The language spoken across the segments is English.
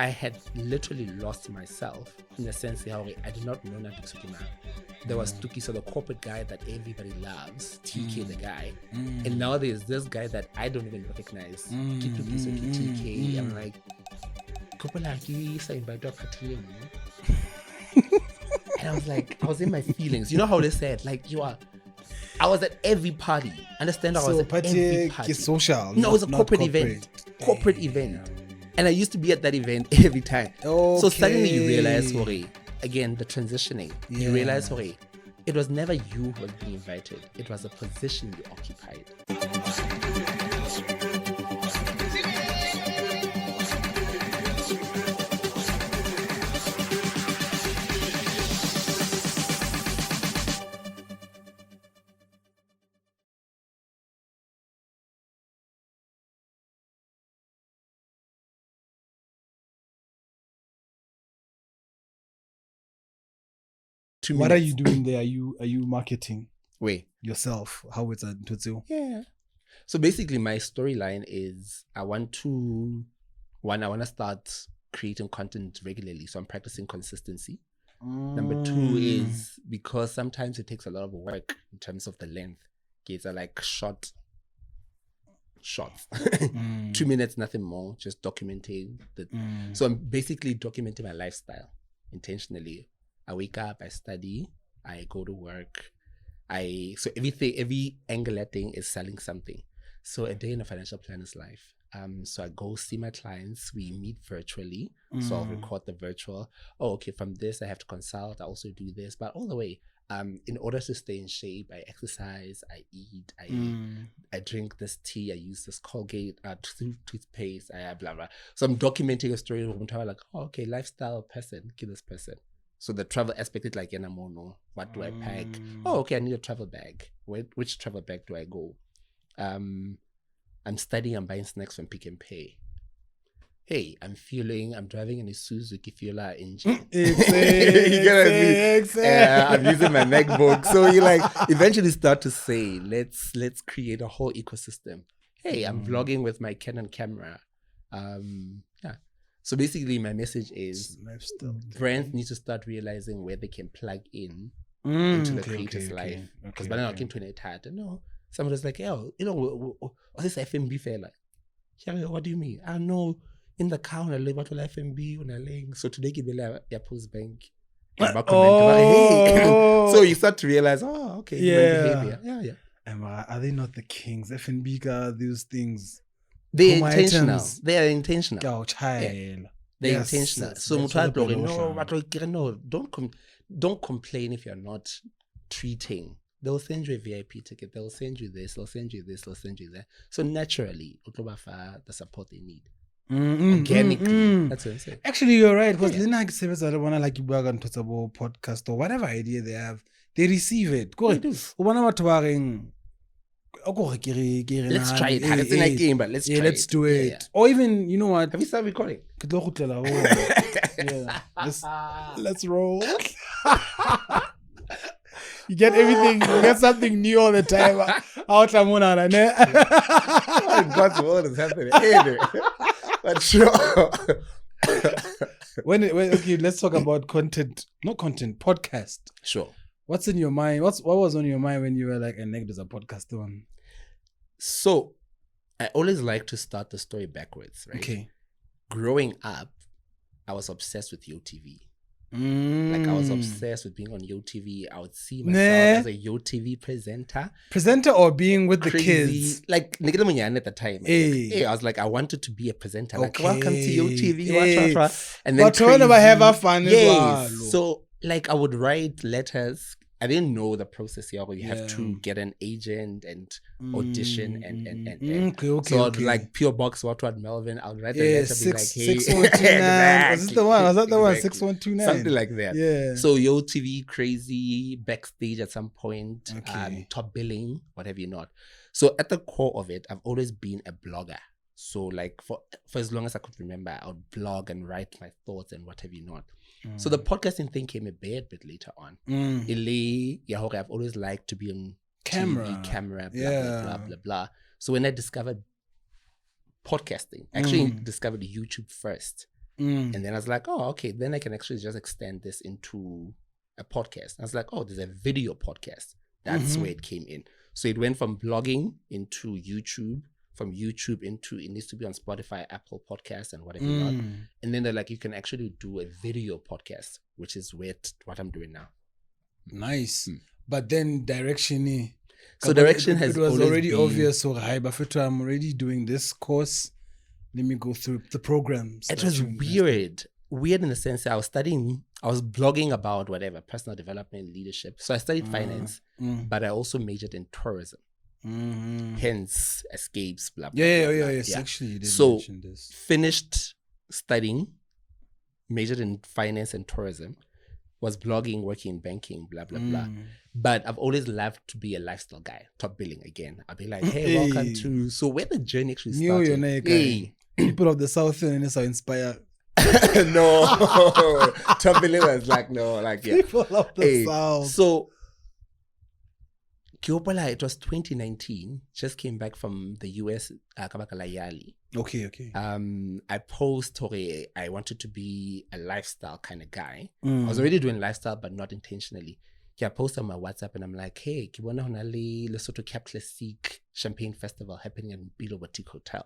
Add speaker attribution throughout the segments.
Speaker 1: I had literally lost myself in the sense that I did not know Natukisukima. There was Tokiso, the corporate guy that everybody loves, TK the guy. And now there's this guy that I don't even recognize. Tokiso, TK. I'm like, and I was like, I was in my feelings. You know how they said, like, I was at every party. Understand? I was at every party.
Speaker 2: Social.
Speaker 1: No, it was a corporate event. Corporate event. And I used to be at that event every time.
Speaker 2: Okay.
Speaker 1: So suddenly you realize, again, the transitioning. You realize, it was never you who was being invited. It was a position you occupied.
Speaker 2: What are you doing there? Are you marketing?
Speaker 1: Wait.
Speaker 2: Yourself? How is that?
Speaker 1: Yeah. So basically my storyline is I want to start creating content regularly. So I'm practicing consistency. Number 2 is because sometimes it takes a lot of work in terms of the length. Kids are like shots. 2 minutes, nothing more, just documenting so I'm basically documenting my lifestyle intentionally. I wake up, I study, I go to work, so every angular thing is selling something. So a day in a financial planner's life. So I go see my clients, we meet virtually. So I'll record the virtual. Oh, okay, from this I have to consult, I also do this, but all the way. In order to stay in shape, I exercise, I eat, I drink this tea, I use this Colgate toothpaste, I blah blah. So I'm documenting a story of like, oh, okay, lifestyle person, give this person. So the travel aspect is like, what do I pack? Oh, okay, I need a travel bag. Which travel bag do I go? I'm studying, I'm buying snacks from Pick and Pay. Hey, I'm driving in a Suzuki Fiola engine. I'm using my MacBook. So you like eventually start to say, let's create a whole ecosystem. Hey, I'm vlogging with my Canon camera. So basically my message is brands need to start realizing where they can plug in into the creator's life. Because by now I came to an hat and somebody's like, what's this FMB fella? What do you mean? I know in the car when I live out with FMB when I laying. So today give me a post bank. So you start to realize, okay, behavior. Yeah.
Speaker 2: Are they not the kings? FNB got these things.
Speaker 1: They're intentional. They are intentional. They're intentional. So don't complain if you're not treating. They'll send you a VIP ticket. They'll send you this. They'll send you this. They'll send you that. So naturally, the support they need. Organically. That's what I'm saying.
Speaker 2: Actually, you're right. Because then I don't want to like you work on Totsabo podcast or whatever idea they have. They receive it. Go ahead.
Speaker 1: Let's try it. It's in a game, but let's try it.
Speaker 2: Let's do it. Yeah. Or even, you know what?
Speaker 1: Have you started recording?
Speaker 2: Let's roll. You get everything. You get something new all the time.
Speaker 1: God's word is happening. But sure.
Speaker 2: Okay, let's talk about content. Not content, podcast.
Speaker 1: Sure.
Speaker 2: What's in your mind? What was on your mind when you were like, and there's a podcast on?
Speaker 1: So, I always like to start the story backwards, right?
Speaker 2: Okay.
Speaker 1: Growing up, I was obsessed with YoTV. Like I was obsessed with being on YoTV. I would see myself as a YoTV presenter.
Speaker 2: Presenter or being with the kids?
Speaker 1: Like at the time. Hey, I was like, I wanted to be a presenter. Like, welcome to YoTV. And then
Speaker 2: have fun as well.
Speaker 1: So like I would write letters. I didn't know the process here where you have to get an agent and audition and so I'd like PO Box what Melvin. I would write a letter be like, hey,
Speaker 2: 6129. Was this the one? Was that the one? 6129.
Speaker 1: Something like that.
Speaker 2: Yeah.
Speaker 1: So YoTV crazy backstage at some point, top billing, what have you not. So at the core of it, I've always been a blogger. So like for as long as I could remember, I would blog and write my thoughts and what have you not. So the podcasting thing came a bit later on. I've always liked to be on camera, blah, blah, blah. So when I discovered podcasting, I actually discovered YouTube first. And then I was like, oh, okay, then I can actually just extend this into a podcast. I was like, oh, there's a video podcast. That's where it came in. So it went from blogging into YouTube, from YouTube into, it needs to be on Spotify, Apple Podcasts, and whatever not. And then they're like, you can actually do a video podcast, which is what I'm doing now.
Speaker 2: Nice. But then direction.
Speaker 1: So direction
Speaker 2: it was already been obvious. So I'm already doing this course. Let me go through the programs.
Speaker 1: It was weird in the sense that I was blogging about whatever, personal development, leadership. So I studied finance, but I also majored in tourism. Hence escapes, blah, blah, blah.
Speaker 2: Yes. Actually, you did mention this.
Speaker 1: Finished studying, majored in finance and tourism, was blogging, working in banking, blah, blah, blah. But I've always loved to be a lifestyle guy, top billing again. I'll be like, hey, welcome to... So where the journey actually started...
Speaker 2: People of the South are inspired.
Speaker 1: No. Top billing was like, no, like, yeah.
Speaker 2: People of the South.
Speaker 1: So... Kyopola, it was 2019. Just came back from the US, Kabakalayali.
Speaker 2: Okay.
Speaker 1: I posed, I wanted to be a lifestyle kind of guy. I was already doing lifestyle, but not intentionally. I posted on my WhatsApp and I'm like, hey, Kibona Honali Lesotho Classic Champagne Festival happening in Bilo Boutique Hotel.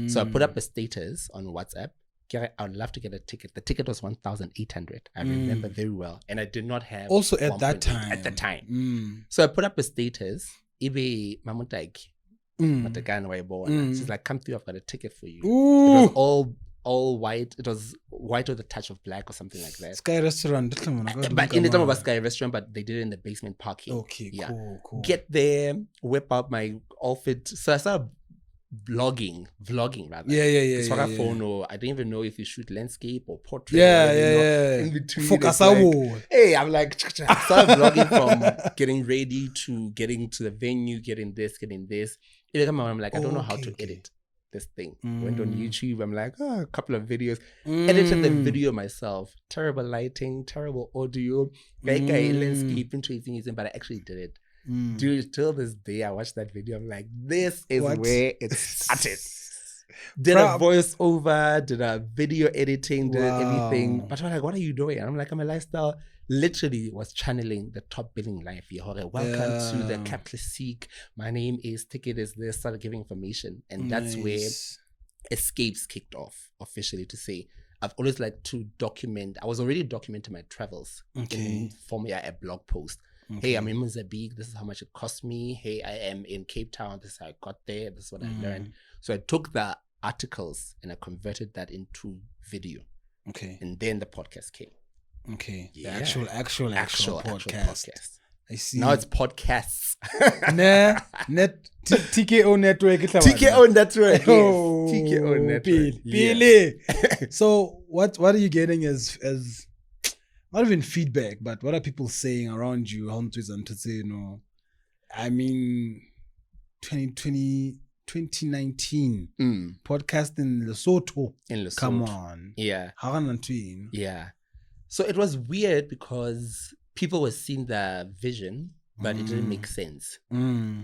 Speaker 1: So I put up a status on WhatsApp. I would love to get a ticket. The ticket was 1,800. I remember very well. And I did not have...
Speaker 2: Also at that time.
Speaker 1: At the time. So I put up a status. Ibe Mamutaik. She's like, come through, I've got a ticket for you. Ooh. It was all white. It was white with a touch of black or something like that.
Speaker 2: Sky Restaurant.
Speaker 1: But in the time of a Sky Restaurant, but they did it in the basement parking.
Speaker 2: Okay, yeah. Cool.
Speaker 1: Get there, whip up my outfit. So I started vlogging rather.
Speaker 2: Yeah.
Speaker 1: Phone, or I don't even know if you shoot landscape or portrait.
Speaker 2: Yeah.
Speaker 1: In between.
Speaker 2: Focus
Speaker 1: like, hey, I'm like, I started vlogging from getting ready to getting to the venue, getting this. I'm like, I don't know how to edit this thing. Went on YouTube. I'm like, a couple of videos. Edited the video myself. Terrible lighting, terrible audio. Landscape into anything, but I actually did it. Dude, till this day, I watched that video. I'm like, this is where it started. Did a voiceover, did a video editing, did everything. But I'm like, what are you doing? And I'm like, I'm a lifestyle. Literally was channeling the top billing life. Welcome to the Capitalist Seek. My name is Ticket is this. Started giving information. And that's where Escapes kicked off officially to say, I've always liked to document. I was already documenting my travels in forming a blog post. Hey, I'm in Mozambique. This is how much it cost me. Hey, I am in Cape Town. This is how I got there. This is what I learned. So I took the articles and I converted that into video.
Speaker 2: Okay.
Speaker 1: And then the podcast came.
Speaker 2: Okay. Yeah. The actual podcast. I see.
Speaker 1: Now it's podcasts.
Speaker 2: TKO Network.
Speaker 1: TKO Network.
Speaker 2: Oh,
Speaker 1: TKO Network.
Speaker 2: Yeah. So what are you getting as not even feedback, but what are people saying around you? I mean, 2019 podcast in Lesotho. Come on.
Speaker 1: Yeah.
Speaker 2: Yeah.
Speaker 1: So it was weird because people were seeing the vision, but it didn't make sense.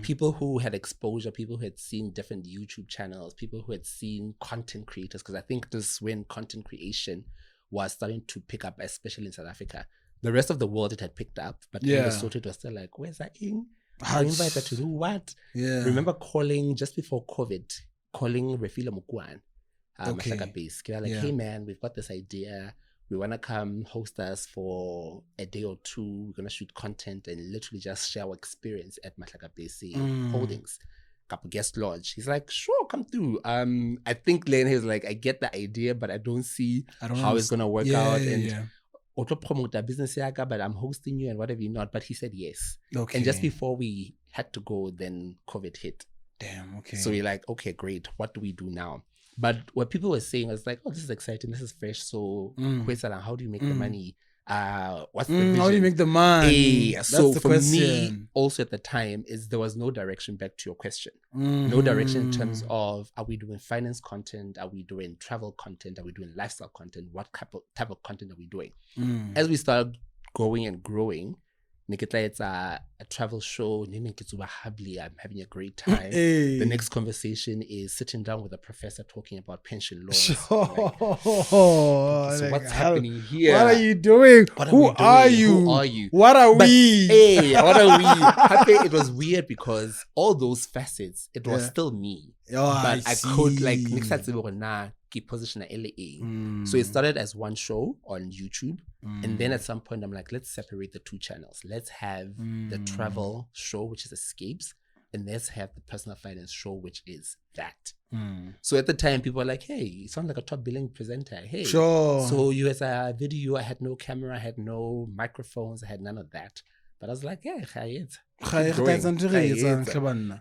Speaker 1: People who had exposure, people who had seen different YouTube channels, people who had seen content creators, because I think this is when content creation was starting to pick up, especially in South Africa. The rest of the world it had picked up, but in Lesotho it was still like, where's that in? I invited to do what?
Speaker 2: Yeah.
Speaker 1: Remember calling just before COVID, calling Refila Mukwan, base. Like, hey man, we've got this idea. We want to come host us for a day or two. We're going to shoot content and literally just share our experience at Mahlaka Base Holdings. Couple guest lodge. He's like, sure, come through. I think Len is like, I get the idea, but I don't see how it's gonna work out. Auto promote the business, but I'm hosting you and whatever you not. But he said yes.
Speaker 2: Okay.
Speaker 1: And just before we had to go, then COVID hit.
Speaker 2: Damn. Okay.
Speaker 1: So we're like, okay, great. What do we do now? But what people were saying was like, oh, this is exciting. This is fresh. So, how do you make the money? What's the vision?
Speaker 2: How do you make the money?
Speaker 1: So for me, also at the time, there was no direction back to your question. No direction in terms of, are we doing finance content? Are we doing travel content? Are we doing lifestyle content? What type of content are we doing? As we started going and growing, it's a travel show. I'm having a great time.
Speaker 2: Hey.
Speaker 1: The next conversation is sitting down with a professor talking about pension laws.
Speaker 2: Sure.
Speaker 1: So what's happening here?
Speaker 2: What are you doing? Who are you? What are we?
Speaker 1: Hey, what are we? It was weird because all those facets, it was still me.
Speaker 2: Oh,
Speaker 1: but I could like position at LA. So it started as one show on YouTube. And then at some point I'm like, let's separate the two channels. Let's have the travel show, which is Escapes, and let's have the personal finance show, which is that. So at the time people were like, hey, you sound like a top billing presenter. Hey,
Speaker 2: sure.
Speaker 1: So you had a video, I had no camera, I had no microphones, I had none of that. But I was like, yeah,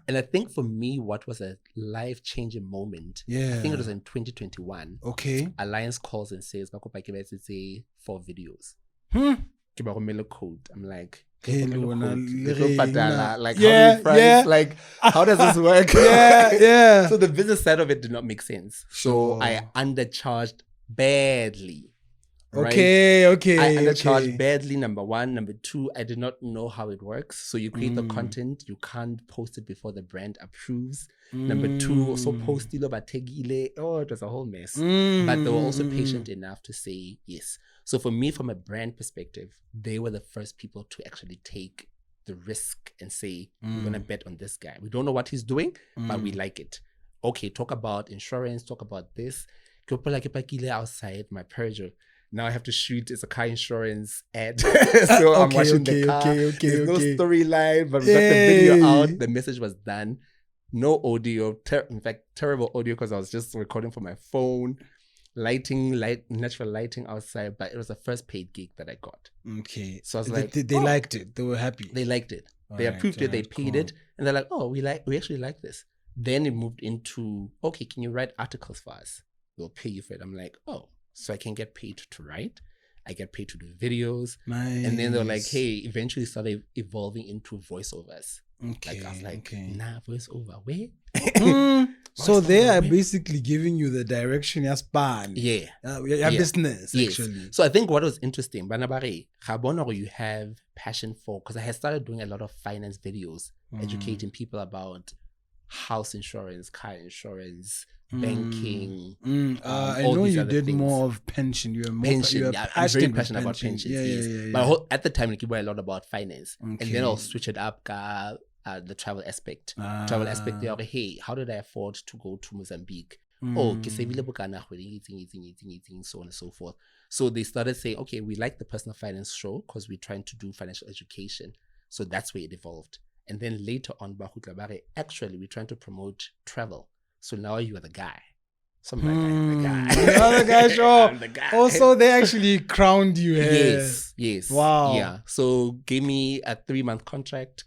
Speaker 1: and I think for me, what was a life-changing moment, I think it was in 2021.
Speaker 2: Okay.
Speaker 1: Alliance calls and says, 4 videos. Code. I'm like, like, how does this work?
Speaker 2: Yeah.
Speaker 1: So the business side of it did not make sense. So I undercharged badly. Right?
Speaker 2: Okay.
Speaker 1: I undercharged badly, number one. Number two, I did not know how it works. So you create the content, you can't post it before the brand approves. Number two, also post it, but it was a whole mess. But they were also patient enough to say yes. So for me, from a brand perspective, they were the first people to actually take the risk and say, we're going to bet on this guy. We don't know what he's doing, but we like it. Okay, talk about insurance, talk about this. Outside my Peugeot. Now I have to shoot, it's a car insurance ad. So I'm watching the car. There's no storyline, but we got the video out. The message was done. No audio. In fact, terrible audio because I was just recording from my phone. Natural lighting outside. But it was the first paid gig that I got.
Speaker 2: Okay.
Speaker 1: So I was like,
Speaker 2: they liked it. They were happy.
Speaker 1: They liked it. They approved it. They paid it. And they're like, oh, we actually like this. Then it moved into, okay, can you write articles for us? We'll pay you for it. I'm like, oh. So I can get paid to write. I get paid to do videos.
Speaker 2: Nice.
Speaker 1: And then they're like, hey, eventually started evolving into voiceovers.
Speaker 2: Okay.
Speaker 1: Like I was like, nah, voiceover, where?
Speaker 2: So they are basically giving you the direction, your span.
Speaker 1: Yeah.
Speaker 2: Your business,
Speaker 1: yes.
Speaker 2: actually.
Speaker 1: So I think what was interesting, you have passion for, because I had started doing a lot of finance videos, educating people about house insurance, car insurance, banking.
Speaker 2: I know you did
Speaker 1: things.
Speaker 2: More of pension. You're more
Speaker 1: pension. I'm very passionate about pensions.
Speaker 2: Yeah.
Speaker 1: But at the time, I were a lot about finance, and then I'll switch it up. The travel aspect. Hey, how did I afford to go to Mozambique? So on and so forth. So they started saying, okay, we like the personal finance show because we're trying to do financial education. So that's where it evolved. And then later on, actually, we're trying to promote travel. So now you are the guy. So I'm the guy.
Speaker 2: You're the guy, sure.
Speaker 1: I'm the guy.
Speaker 2: Also, they actually crowned you here.
Speaker 1: Yes.
Speaker 2: Wow.
Speaker 1: Yeah. So gave me a 3-month contract.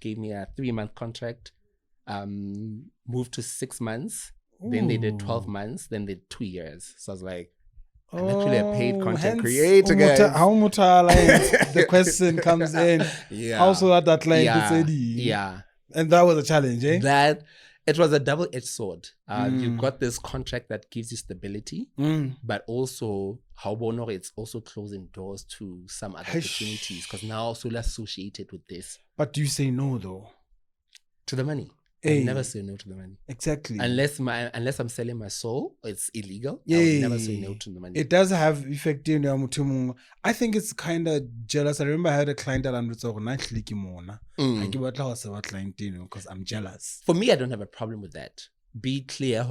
Speaker 1: Moved to 6 months. Ooh. Then they did 12 months. Then they did 2 years. So I was like, I'm actually a paid content creator, guys.
Speaker 2: How much the question comes in.
Speaker 1: Yeah.
Speaker 2: Also that line.
Speaker 1: Yeah.
Speaker 2: And that was a challenge, eh?
Speaker 1: It was a double-edged sword. You've got this contract that gives you stability, but also, it's also closing doors to some other opportunities because now also associated with this.
Speaker 2: But do you say no, though?
Speaker 1: To the money. I never say no to the money.
Speaker 2: Exactly.
Speaker 1: Unless I'm selling my soul, it's illegal. I would never say no to the money.
Speaker 2: It does have effect in your. I think it's kind of jealous. I remember I had a client that because I'm jealous.
Speaker 1: For me, I don't have a problem with that. Be clear,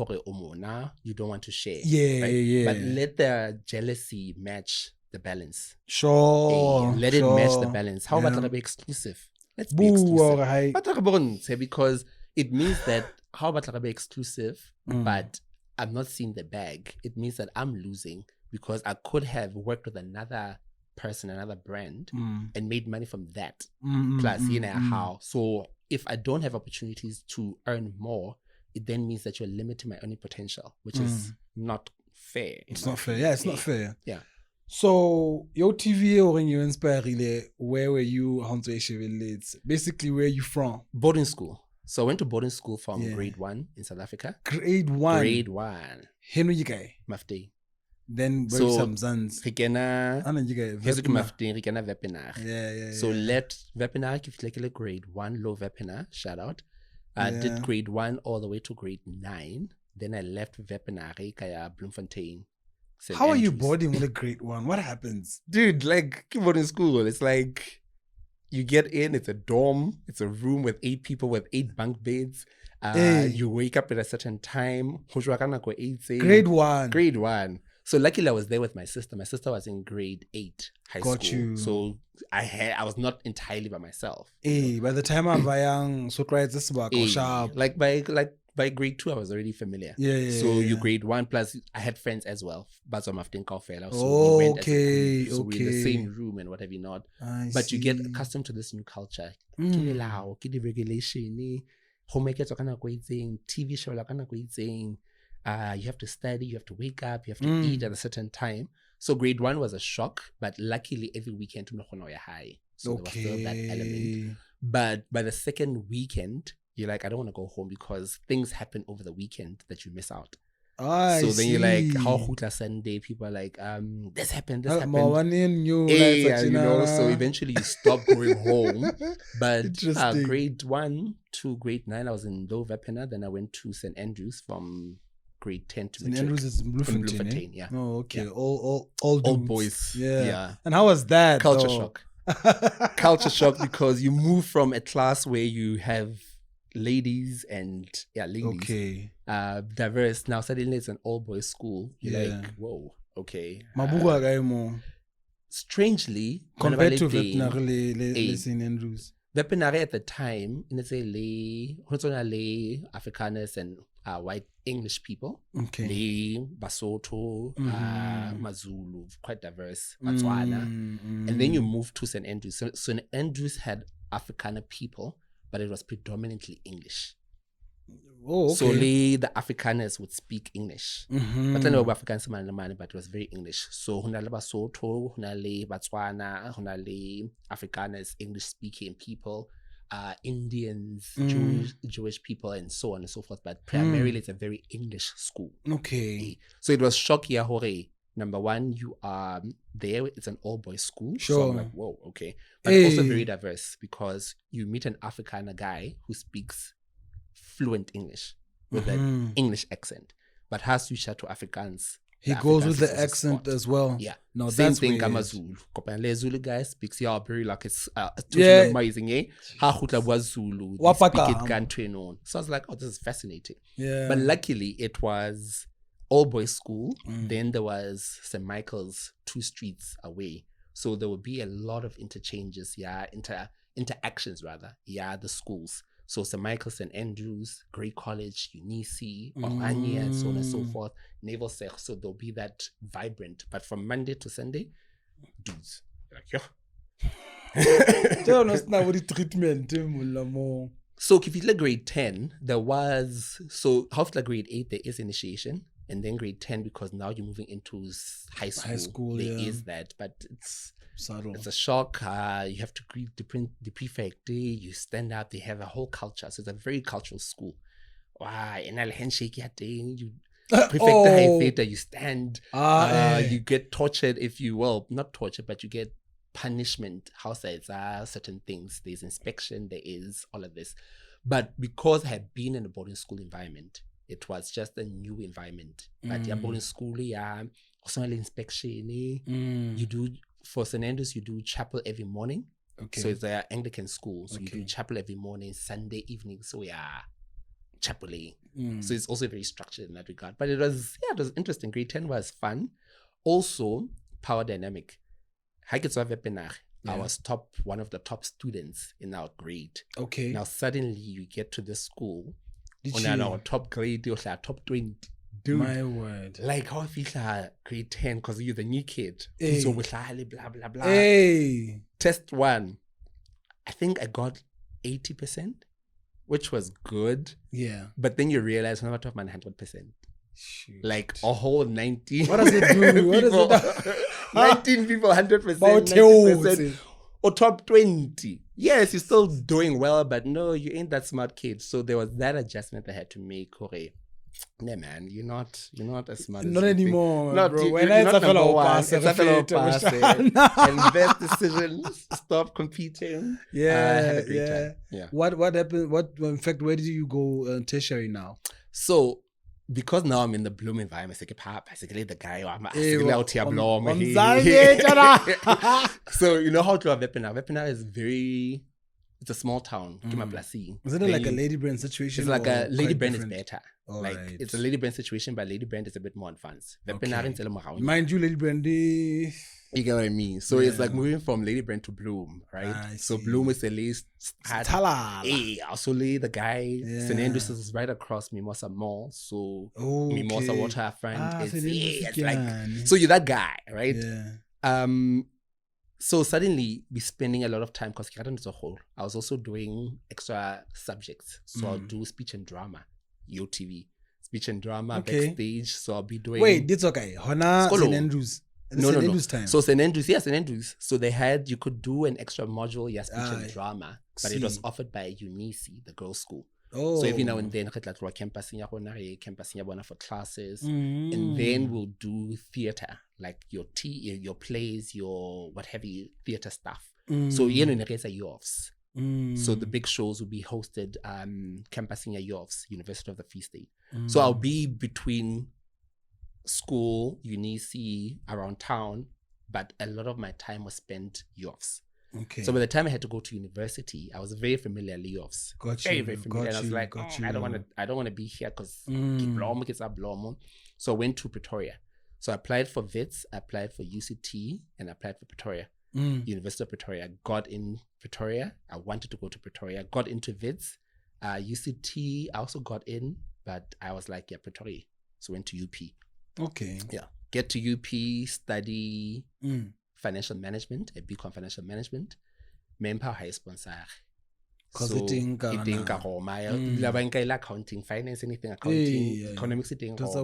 Speaker 1: you don't want to share.
Speaker 2: Yeah, right? Yeah.
Speaker 1: But let the jealousy match the balance.
Speaker 2: Sure.
Speaker 1: Let it match the balance. How about to be exclusive? Let's be exclusive. Because it means that how about to be exclusive, but I'm not seeing the bag. It means that I'm losing because I could have worked with another person, another brand, and made money from that. Plus, how. So if I don't have opportunities to earn more, it then means that you're limiting my earning potential, which is not fair.
Speaker 2: It's not fair. Yeah, it's not fair.
Speaker 1: Yeah.
Speaker 2: So your TV or when you inspire, where were you? Basically, where are you from?
Speaker 1: Boarding school. So I went to boarding school from grade 1 in South Africa.
Speaker 2: Grade 1.
Speaker 1: Grade 1.
Speaker 2: Henry guy.
Speaker 1: Mafti.
Speaker 2: Then
Speaker 1: So,
Speaker 2: some sons.
Speaker 1: re kena heso ke
Speaker 2: Yeah,
Speaker 1: mafuteng, re kena webinar.
Speaker 2: yeah.
Speaker 1: So let webinar ke fitlha grade 1 low webinar, shout out. I did grade 1 all the way to grade 9. Then I left webinar ka ya Bloemfontein. St.
Speaker 2: How are you
Speaker 1: Andrews.
Speaker 2: boarding with a grade 1? What happens?
Speaker 1: Dude, like boarding school, it's like you get in, it's a dorm, it's a room with 8 people with 8 bunk beds. You wake up at a certain time.
Speaker 2: Grade 1.
Speaker 1: Grade 1. So luckily I was there with my sister. My sister was in grade 8 high
Speaker 2: Got
Speaker 1: school.
Speaker 2: you.
Speaker 1: So I was not entirely by myself.
Speaker 2: By the time I'm young, so cry this back or sharp.
Speaker 1: Like by grade 2 I was already familiar. So you grade 1 plus I had friends as well. But so we went as so we're in the same room and what have you not. But you get accustomed to this new culture. Ke regulation, homework TV show you have to study, you have to wake up, you have to eat at a certain time. So grade 1 was a shock, but luckily every weekend high. So there was still that element. But by the second weekend, you're like, I don't want to go home because things happen over the weekend that you miss out. So then you're like, how hutla Sunday? People are like, this happened. So eventually you stop going home. But grade 1 to grade 9, I was in Low Vapena. Then I went to St. Andrews from grade 10 to
Speaker 2: St. Andrews is Bloemfontein,
Speaker 1: yeah.
Speaker 2: Oh, okay.
Speaker 1: Yeah.
Speaker 2: All
Speaker 1: boys.
Speaker 2: Yeah. And how was that?
Speaker 1: Culture shock. Culture shock because you move from a class where you have ladies and ladies. Diverse. Now suddenly it's an all boys school. You're like, whoa, okay. Strangely,
Speaker 2: compared to veterinary St. Andrews.
Speaker 1: Veterinary at the time, in Afrikaners and white English people. Basotho, Mazulu, quite diverse, Botswana. And then you move to St. Andrews. So St. Andrews had Afrikaner people, but it was predominantly English. So the Afrikaners would speak English. But then Afrikaners but it was very English. So hunale Basotho, hunale Botswana, hunale Afrikaners, English speaking people, Indians, Jewish people, and so on and so forth. But primarily it's a very English school. So it was shocking. Number one, you are there, it's an all-boys school. So I'm like, whoa, okay. But also very diverse because you meet an Afrikaner guy who speaks fluent English with an English accent. But has switched to Afrikaans.
Speaker 2: He goes with the accent as well.
Speaker 1: Yeah.
Speaker 2: No,
Speaker 1: same
Speaker 2: that's
Speaker 1: thing.
Speaker 2: Zulu.
Speaker 1: The Zulu guy speaks very like it's totally amazing. Ha was Zulu. They speak it Gantwe on. So I was like, oh, this is fascinating.
Speaker 2: Yeah.
Speaker 1: But luckily it was all boys school. Then there was St. Michael's 2 streets away. So there would be a lot of interchanges, interactions rather. The schools. So St. Michael's, St. Andrews, Grey College, Unisi, Orania, and so on and so forth. Naval Sech. So there'll be that vibrant. But from Monday to Sunday, dudes. Like,
Speaker 2: Tell us now what the treatment.
Speaker 1: So if you look grade 10, there was, so after grade 8, there is initiation. And then grade 10, because now you're moving into high school. There is that, but it's subtle. It's a shock. You have to greet the prefect. You stand up. They have a whole culture. So it's a very cultural school. Wow, and I'll handshake you. You prefect you stand. You get tortured if you, well, not tortured, but you get punishment. Housides are certain things. There's inspection. There is all of this. But because I had been in a boarding school environment, it was just a new environment. But boarding school, also inspection. You do, for St. Andrews, you do chapel every morning. So it's an Anglican school. So you do chapel every morning, Sunday evening. So chapel. So it's also very structured in that regard. But it was interesting. Grade 10 was fun. Also, power dynamic. I was one of the top students in our grade. Now suddenly you get to this school on our top grade, you're like top 20. Dude,
Speaker 2: my word.
Speaker 1: Like how I feel grade 10 because you're the new kid. So blah blah blah. Test 1. I think I got 80%, which was good.
Speaker 2: Yeah.
Speaker 1: But then you realize I'm not top man 100%. Shoot. Like a whole 19.
Speaker 2: What does it do? What does it do?
Speaker 1: 19 people, 100%, 90%, or top 20. Yes, you're still doing well, but no, you ain't that smart kid. So there was that adjustment I had to make. Nah, man, you're not as smart as
Speaker 2: Not
Speaker 1: you
Speaker 2: anymore,
Speaker 1: think. Not,
Speaker 2: bro.
Speaker 1: you,
Speaker 2: When
Speaker 1: you're
Speaker 2: it's a
Speaker 1: not number
Speaker 2: fellow
Speaker 1: one.
Speaker 2: pass,
Speaker 1: It's a fellow pass. And best decisions. Stop competing. Have a great time. Yeah.
Speaker 2: What happened? In fact, where did you go tertiary now?
Speaker 1: So, because now I'm in the Bloom environment, basically the guy out here So you know how to have Webinar. Webinar is it's a small town.
Speaker 2: Is it like a Lady Brand situation?
Speaker 1: It's like a Lady Brand is better.
Speaker 2: Right.
Speaker 1: It's a Lady Brand situation, but Lady Brand is a bit more advanced.
Speaker 2: Okay. Mind you, Lady Brand. You
Speaker 1: get what I mean? So it's like moving from Lady Brand to Bloom, right? So Bloom is at least also the guy Senendus is right across Mimosa Mall. So Mimosa Waterfront is it's like so you're that guy, right? Yeah. So suddenly we're spending a lot of time because as a whole, I was also doing extra subjects. So I'll do speech and drama, UTV, speech and drama, backstage. So I'll be doing.
Speaker 2: Wait, it's okay. Hona St. Andrews.
Speaker 1: No.
Speaker 2: Time.
Speaker 1: So St. Andrews, St. Andrews. So you could do an extra module, speech and drama, but it was offered by UNICE, the girls' school. So every now and then, campus for classes, and then we'll do theater, like your plays, your what have you, theater stuff. So in the case of youths. So the big shows will be hosted campus senior youths, University of the Free State. So I'll be between school, UNICE, around town, but a lot of my time was spent youths. Okay. So by the time I had to go to university, I was very familiar with youths. Very familiar. And I was like, I don't want to be here because so I went to Pretoria. So I applied for WITS, I applied for UCT, and I applied for Pretoria. University of Pretoria. Got in Pretoria. I wanted to go to Pretoria. Got into WITS. UCT, I also got in, but I was like, Pretoria. So went to UP. Okay. Yeah. Get to UP, study financial management, a BCom financial management. Member high sponsor.
Speaker 2: Because
Speaker 1: so, accounting, finance, anything, accounting, economics, BCom. So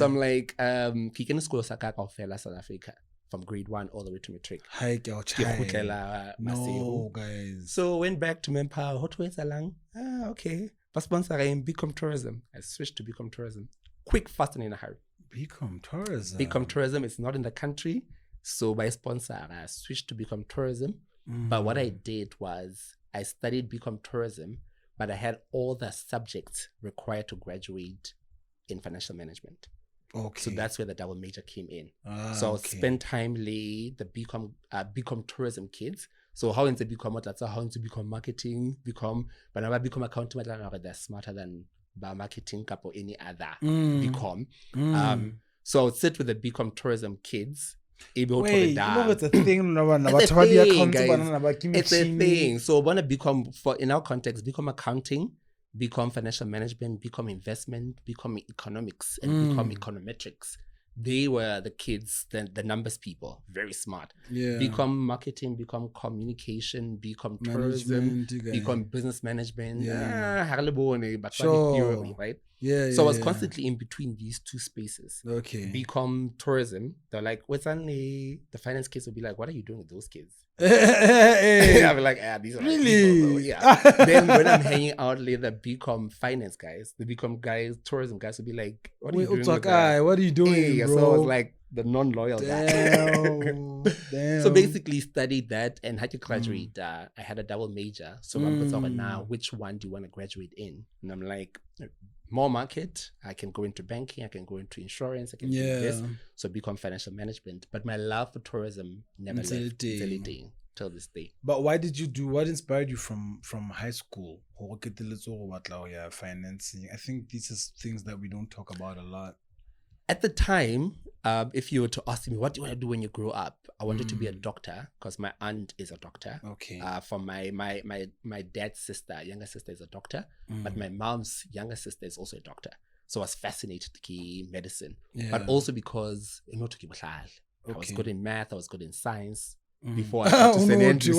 Speaker 1: I'm like, Kikene school South Africa from grade 1 all the way to matric. No, guys. So went back to Manpower. Hot ways along. Okay. But sponsoring BCom tourism. I switched to BCom tourism. Quick, fast, and in a hurry.
Speaker 2: BCom tourism.
Speaker 1: BCom tourism is not in the country. So by sponsor, I switched to BCom tourism. But what I did was I studied BCom tourism, but I had all the subjects required to graduate in financial management. Okay. So that's where the double major came in. So I would spend time with the BCom tourism kids. So how into BCom, that's how into BCom marketing, but now BCom accounting, they're smarter than marketing or any other BCom. So I would sit with the BCom tourism kids. Wait,
Speaker 2: it's a thing.
Speaker 1: It's a thing. So I want to become, in our context, BCom accounting, BCom financial management, BCom investment, BCom economics, and BCom econometrics. They were the kids, the numbers people, very smart. Yeah. BCom marketing, BCom communication, BCom tourism, BCom business management. Sure. Right? Yeah. So I was constantly in between these two spaces. Okay. BCom tourism, they're like, what's on the finance kids will be like, what are you doing with those kids? I'll be like, these are really people, Then when I'm hanging out with the BCom finance guys, the BCom guys, tourism guys will be like, what are you doing with that?
Speaker 2: What are you doing, bro?
Speaker 1: So I was like the non-loyal guy. Damn. So basically studied that and had to graduate. I had a double major. So I'm talking now, which one do you want to graduate in? And I'm like, more market, I can go into banking, I can go into insurance, I can do this. So become financial management. But my love for tourism never left till this day.
Speaker 2: But what inspired you from high school? Financing. I think these are things that we don't talk about a lot.
Speaker 1: At the time, if you were to ask me, what do you want to do when you grow up? I wanted to be a doctor because my aunt is a doctor. Okay. From my dad's sister, younger sister is a doctor, but my mom's younger sister is also a doctor. So I was fascinated with medicine, but also because I was good in math, I was good in science. Before I got to St. Andrews.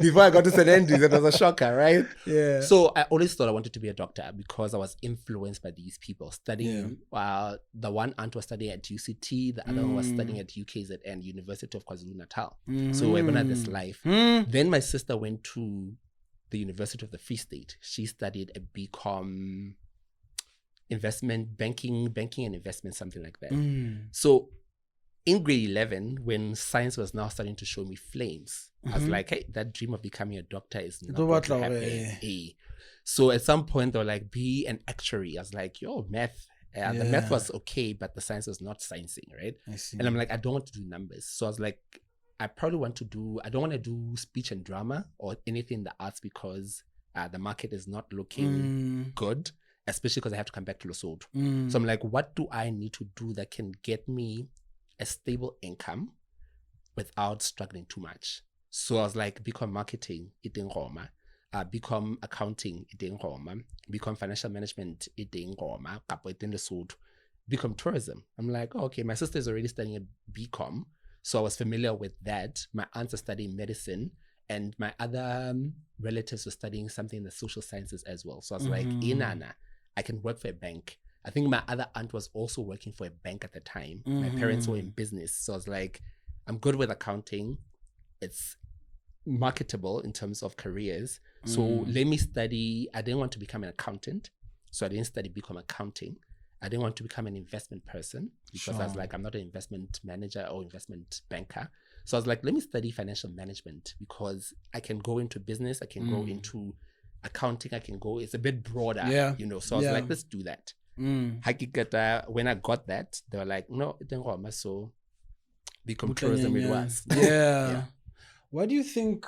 Speaker 1: Before I got to St. Andrews, it was a shocker, right? Yeah. So I always thought I wanted to be a doctor because I was influenced by these people studying. The one aunt was studying at UCT, the other one was studying at UKZN, University of KwaZulu-Natal. So I went at this life. Then my sister went to the University of the Free State. She studied a BCom investment banking and investment, something like that. So in grade 11, when science was now starting to show me flames, I was like, hey, that dream of becoming a doctor is not going to happen. So at some point, they were like, be an actuary. I was like, yo, math. The math was okay, but the science was not sciencing, right? And I'm like, I don't want to do numbers. So I was like, I don't want to do speech and drama or anything in the arts because the market is not looking good, especially because I have to come back to Lesotho. So I'm like, what do I need to do that can get me a stable income without struggling too much? So I was like, become marketing, iteng Roma. Become accounting, iteng Roma. Become financial management, iteng Roma. Kapo iteng Lesotho. Become tourism. I'm like, oh, okay, my sister is already studying a BCom. So I was familiar with that. My aunts are studying medicine, and my other relatives were studying something in the social sciences as well. So I was like, Inana, I can work for a bank. I think my other aunt was also working for a bank at the time. My parents were in business. So I was like, I'm good with accounting. It's marketable in terms of careers. So let me study. I didn't want to become an accountant. So I didn't study become accounting. I didn't want to become an investment person because I was like, I'm not an investment manager or investment banker. So I was like, let me study financial management because I can go into business. I can go into accounting. It's a bit broader, you know. So I was like, let's do that. When I got that, they were like, no, it didn't go. So become tourism it was.
Speaker 2: Yeah. What do you think?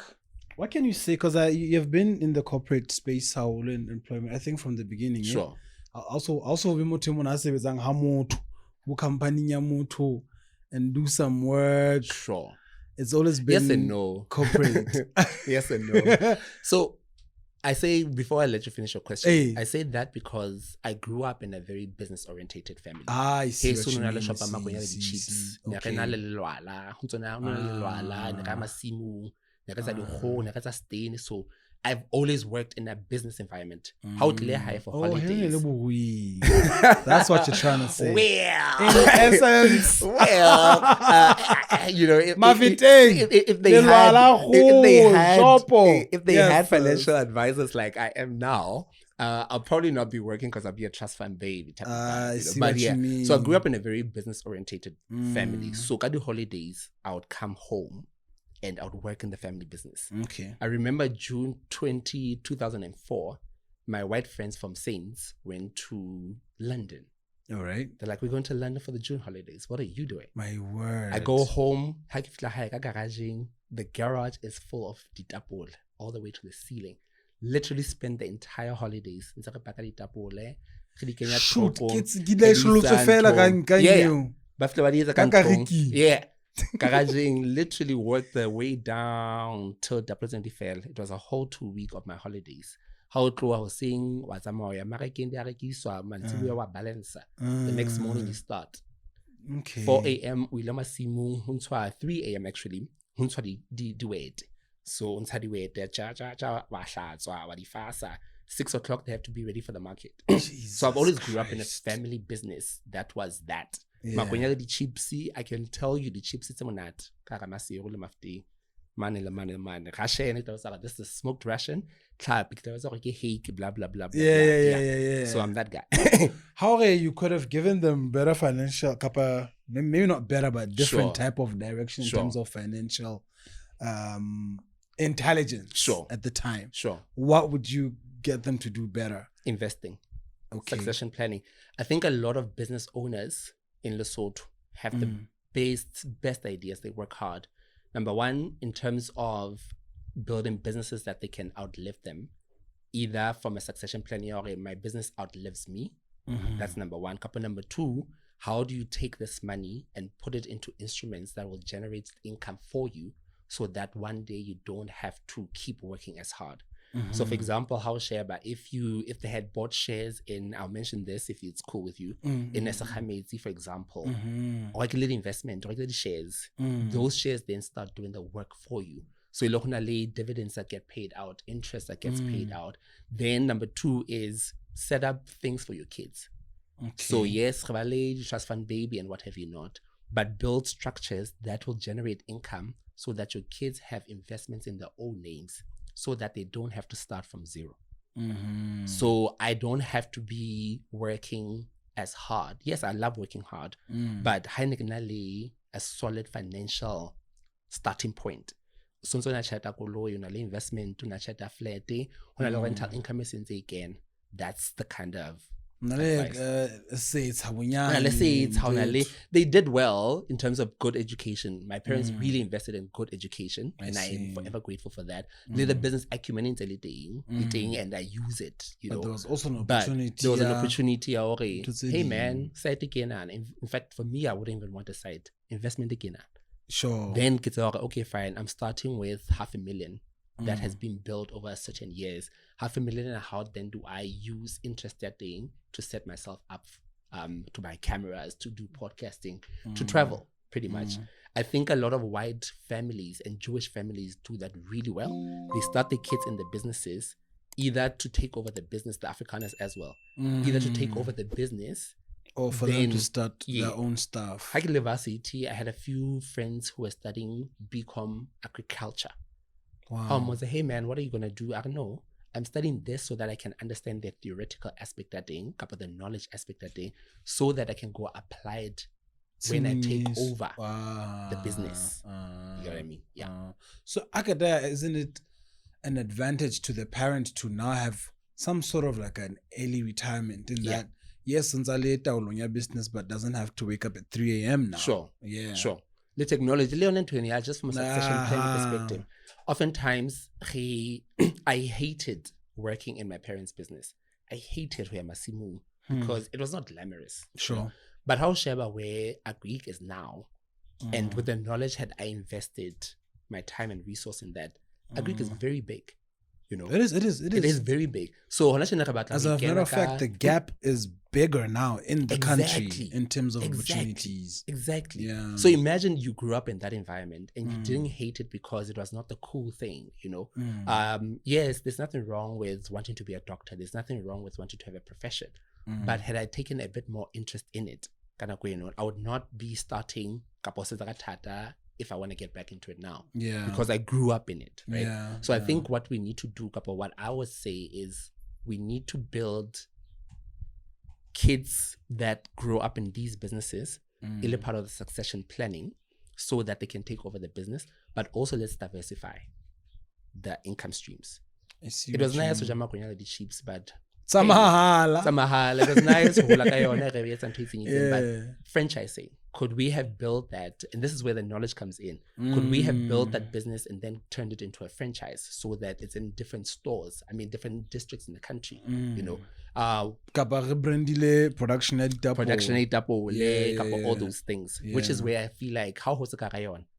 Speaker 2: What can you say? Because you've been in the corporate space, how in employment, I think from the beginning.
Speaker 1: Sure.
Speaker 2: Also we motho mona sebetsang ha motho mo company ya motho and do some work.
Speaker 1: Sure.
Speaker 2: It's always been
Speaker 1: yes and no.
Speaker 2: Corporate.
Speaker 1: Yes and no. So I say, before I let you finish your question, I say that because I grew up in a very business orientated family.
Speaker 2: I see.
Speaker 1: So I've always worked in a business environment. How to hire for holidays?
Speaker 2: That's what you're trying to say.
Speaker 1: Well,
Speaker 2: in essence,
Speaker 1: you know, if they had financial advisors like I am now, I'll probably not be working because I'll be a trust fund baby type of guy. But yeah, so I grew up in a very business orientated family. So I do holidays, I would come home and I would work in the family business.
Speaker 2: Okay.
Speaker 1: I remember June 2004, my white friends from Saints went to London.
Speaker 2: All right.
Speaker 1: They're like, we're going to London for the June holidays. What are you doing?
Speaker 2: My word.
Speaker 1: I go home. The garage is full of ditapole all the way to the ceiling. Literally spend the entire holidays. Yeah. Garaging literally worked the way down till the present fell. It was a whole 2 weeks of my holidays. How I was saying was the next morning you start.
Speaker 2: Okay.
Speaker 1: 4 a.m. we lama simu 3 a.m. actually. Do it. So unsa di wait cha 6 o'clock they have to be ready for the market. So I've always grew up in a family business that was that. Yeah. The chipsy, I can tell you the chipsy monat. This is smoked ration. Blah blah blah.
Speaker 2: Yeah.
Speaker 1: So I'm that guy.
Speaker 2: How you could have given them better financial maybe not better, but different type of direction in terms of financial intelligence at the time.
Speaker 1: Sure.
Speaker 2: What would you get them to do better?
Speaker 1: Investing.
Speaker 2: Okay.
Speaker 1: Succession planning. I think a lot of business owners in Lesotho have the best ideas. They work hard. Number one, in terms of building businesses that they can outlive them, either from a succession planning or my business outlives me. That's number one. Couple number two, how do you take this money and put it into instruments that will generate income for you so that one day you don't have to keep working as hard? So for example, how Sherba, if they had bought shares in, I'll mention this if it's cool with you, in Esakhamezi, for example, or regular investment, regular shares, those shares then start doing the work for you. So you look at dividends that get paid out, interest that gets paid out. Then number two is set up things for your kids. Okay. So yes, trust fund baby and what have you not, but build structures that will generate income so that your kids have investments in their own names. so that they don't have to start from zero.
Speaker 2: Mm-hmm.
Speaker 1: So I don't have to be working as hard. Yes, I love working hard, but hainegnali a solid financial starting point. So na chata kolo, you know, investment, na chata flat, rental income is again. That's the kind of
Speaker 2: let's say it's
Speaker 1: how they did well in terms of good education. My parents really invested in good education, and I am forever grateful for that. The business acumen in and I use it, you know.
Speaker 2: But there was also an opportunity.
Speaker 1: There was an opportunity. Hey man, site again. In fact, for me, I wouldn't even want a site investment again.
Speaker 2: Sure.
Speaker 1: Then it's okay, fine. I'm starting with $500,000 that has been built over certain years. $500,000, and how then do I use interest that thing to set myself up to buy cameras, to do podcasting, to travel, pretty much. I think a lot of white families and Jewish families do that really well. They start their kids in the businesses, either to take over the business, the Afrikaners as well, either to take over the business,
Speaker 2: or for them to start their own stuff.
Speaker 1: At university, I had a few friends who were studying BCom agriculture.
Speaker 2: Wow.
Speaker 1: I was like, hey man, what are you gonna do? I don't know. I'm studying this so that I can understand the theoretical aspect that thing, the knowledge aspect that thing, so that I can go apply it when I take over the business. You know what I mean? Yeah.
Speaker 2: So Akada, isn't it an advantage to the parent to now have some sort of like an early retirement in that? Yes, since I later on your business, but doesn't have to wake up at 3 a.m. now.
Speaker 1: Sure.
Speaker 2: Yeah.
Speaker 1: Sure. The technology, just from a succession planning perspective. Oftentimes, I hated working in my parents' business. I hated where Masimu because it was not glamorous.
Speaker 2: Sure.
Speaker 1: You know? But how Sheba where Agric is now, and with the knowledge had I invested my time and resource in that, Agric is very big. You know,
Speaker 2: it is
Speaker 1: very big. So
Speaker 2: as a matter of fact, the gap is bigger now in the country in terms of opportunities.
Speaker 1: Exactly.
Speaker 2: Yeah.
Speaker 1: So imagine you grew up in that environment and you didn't hate it because it was not the cool thing, you know. Yes, there's nothing wrong with wanting to be a doctor. There's nothing wrong with wanting to have a profession. But had I taken a bit more interest in it, I would not be starting if I want to get back into it now.
Speaker 2: Yeah.
Speaker 1: Because I grew up in it, right?
Speaker 2: Yeah.
Speaker 1: So I think what we need to do, what I would say is we need to build kids that grow up in these businesses, in part of the succession planning, so that they can take over the business, but also let's diversify the income streams.
Speaker 2: I see.
Speaker 1: It was nice to jam the chips, but
Speaker 2: Samahala.
Speaker 1: It was nice but franchising, could we have built that? And this is where the knowledge comes in. Could we have built that business and then turned it into a franchise so that it's in different stores? I mean, different districts in the country, you know.
Speaker 2: Production
Speaker 1: all those things, which is where I feel like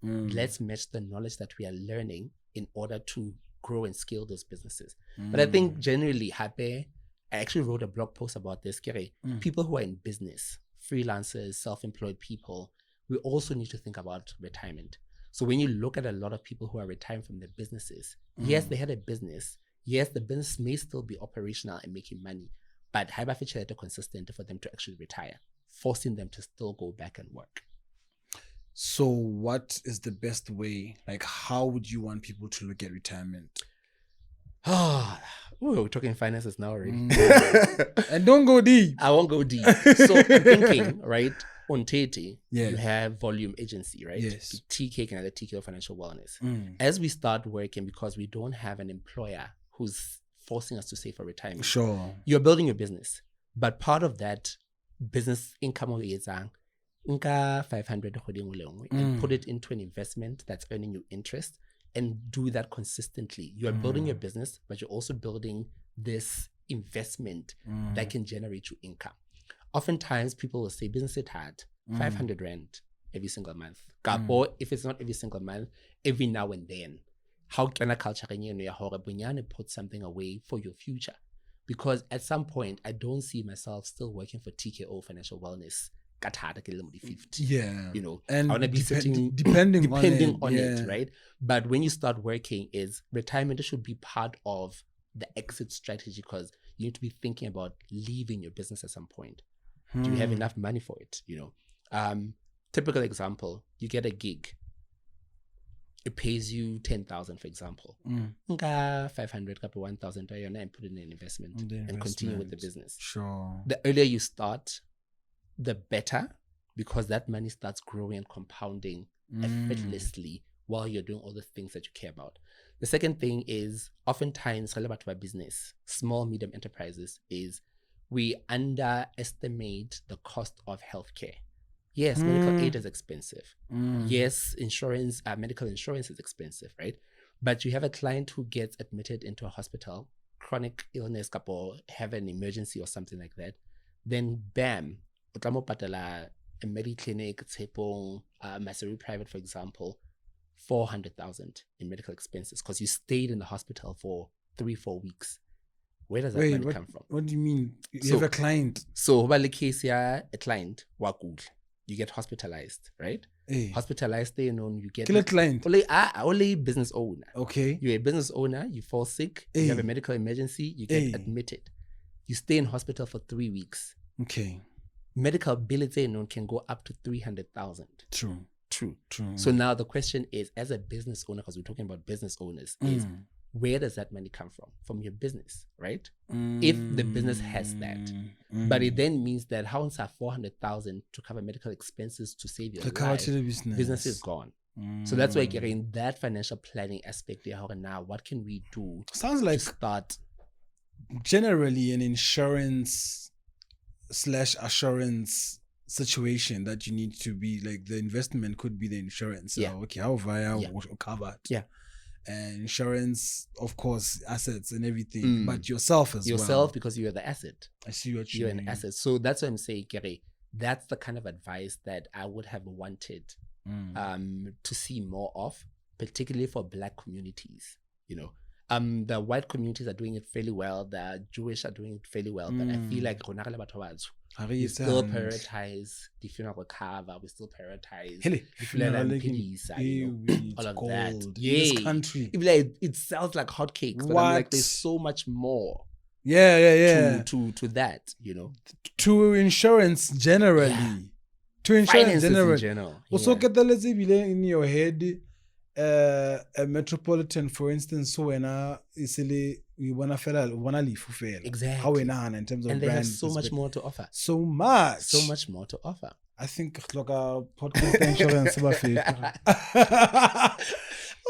Speaker 1: let's match the knowledge that we are learning in order to grow and scale those businesses. But I think generally, I actually wrote a blog post about this. People who are in business, freelancers, self-employed people, we also need to think about retirement. So when you look at a lot of people who are retiring from their businesses, yes, they had a business. Yes, the business may still be operational and making money, but high feature consistent for them to actually retire, forcing them to still go back and work.
Speaker 2: So what is the best way? Like, how would you want people to look at retirement?
Speaker 1: We're talking finances now already.
Speaker 2: And don't go deep.
Speaker 1: I won't go deep. So I'm thinking, right, on Tete, you have volume agency, right?
Speaker 2: Yes.
Speaker 1: TK and the TKO Financial Wellness. As we start working, because we don't have an employer who's forcing us to save for retirement.
Speaker 2: Sure.
Speaker 1: You're building your business. But part of that business income is 500 and put it into an investment that's earning you interest. And do that consistently. You are building your business, but you're also building this investment that can generate you income. Oftentimes, people will say business is hard, 500 Rand every single month. Or if it's not every single month, every now and then. How can a culture put something away for your future? Because at some point, I don't see myself still working for TKO Financial Wellness.
Speaker 2: Yeah,
Speaker 1: you know,
Speaker 2: and
Speaker 1: I want to be sitting
Speaker 2: depending on
Speaker 1: it, right? But when you start working, is retirement should be part of the exit strategy, because you need to be thinking about leaving your business at some point. Do you have enough money for it? You know, typical example: you get a gig, it pays you 10,000, for example. 500, 1,000, and put it in an investment and continue with the business.
Speaker 2: Sure.
Speaker 1: The earlier you start, the better, because that money starts growing and compounding effortlessly while you're doing all the things that you care about. The second thing is, oftentimes, relevant to our business, small, medium enterprises, is we underestimate the cost of healthcare. Yes, medical aid is expensive. Yes, insurance, medical insurance is expensive, right? But you have a client who gets admitted into a hospital, chronic illness, or have an emergency or something like that, then bam, a Mediclinic, Maseru Private, for example, 400,000 in medical expenses because you stayed in the hospital for 3-4 weeks. Where does that money come from?
Speaker 2: What do you mean? You have a client.
Speaker 1: So, the case here, a client, you get hospitalized, right?
Speaker 2: Hey.
Speaker 1: Hospitalized, you get
Speaker 2: Kill a client.
Speaker 1: Only business owner.
Speaker 2: Okay.
Speaker 1: You're a business owner, you fall sick, you have a medical emergency, you get admitted. You stay in hospital for 3 weeks.
Speaker 2: Okay.
Speaker 1: Medical bill can go up to 300,000.
Speaker 2: True.
Speaker 1: So now the question is, as a business owner, because we're talking about business owners, is where does that money come from? From your business, right? If the business has that. But it then means that how is 400,000 to cover medical expenses to save your life? Business is gone. So that's why getting that financial planning aspect there. Now, what can we do?
Speaker 2: Sounds like
Speaker 1: to start
Speaker 2: generally an insurance/assurance situation that you need to be like, the investment could be the insurance.
Speaker 1: Yeah.
Speaker 2: Okay, how via covered.
Speaker 1: Yeah.
Speaker 2: And insurance, of course, assets and everything, but yourself as well.
Speaker 1: Because you're the asset.
Speaker 2: I see what
Speaker 1: you're an asset. So that's what I'm saying, Gary. That's the kind of advice that I would have wanted to see more of, particularly for Black communities. The white communities are doing it fairly well. The Jewish are doing it fairly well. But I feel like we still prioritize the funeral cover. We still prioritize all of that.
Speaker 2: This country.
Speaker 1: It sounds like hotcakes, but I'm like, there's so much more.
Speaker 2: Yeah.
Speaker 1: To that,
Speaker 2: To insurance generally.
Speaker 1: Yeah.
Speaker 2: To insurance
Speaker 1: in general.
Speaker 2: Also, get the in your head. A metropolitan, for instance, so when you wanna leave
Speaker 1: exactly
Speaker 2: how in terms of
Speaker 1: and they
Speaker 2: brand
Speaker 1: have so much more to offer.
Speaker 2: So much
Speaker 1: more to offer.
Speaker 2: I think like a podcast insurance.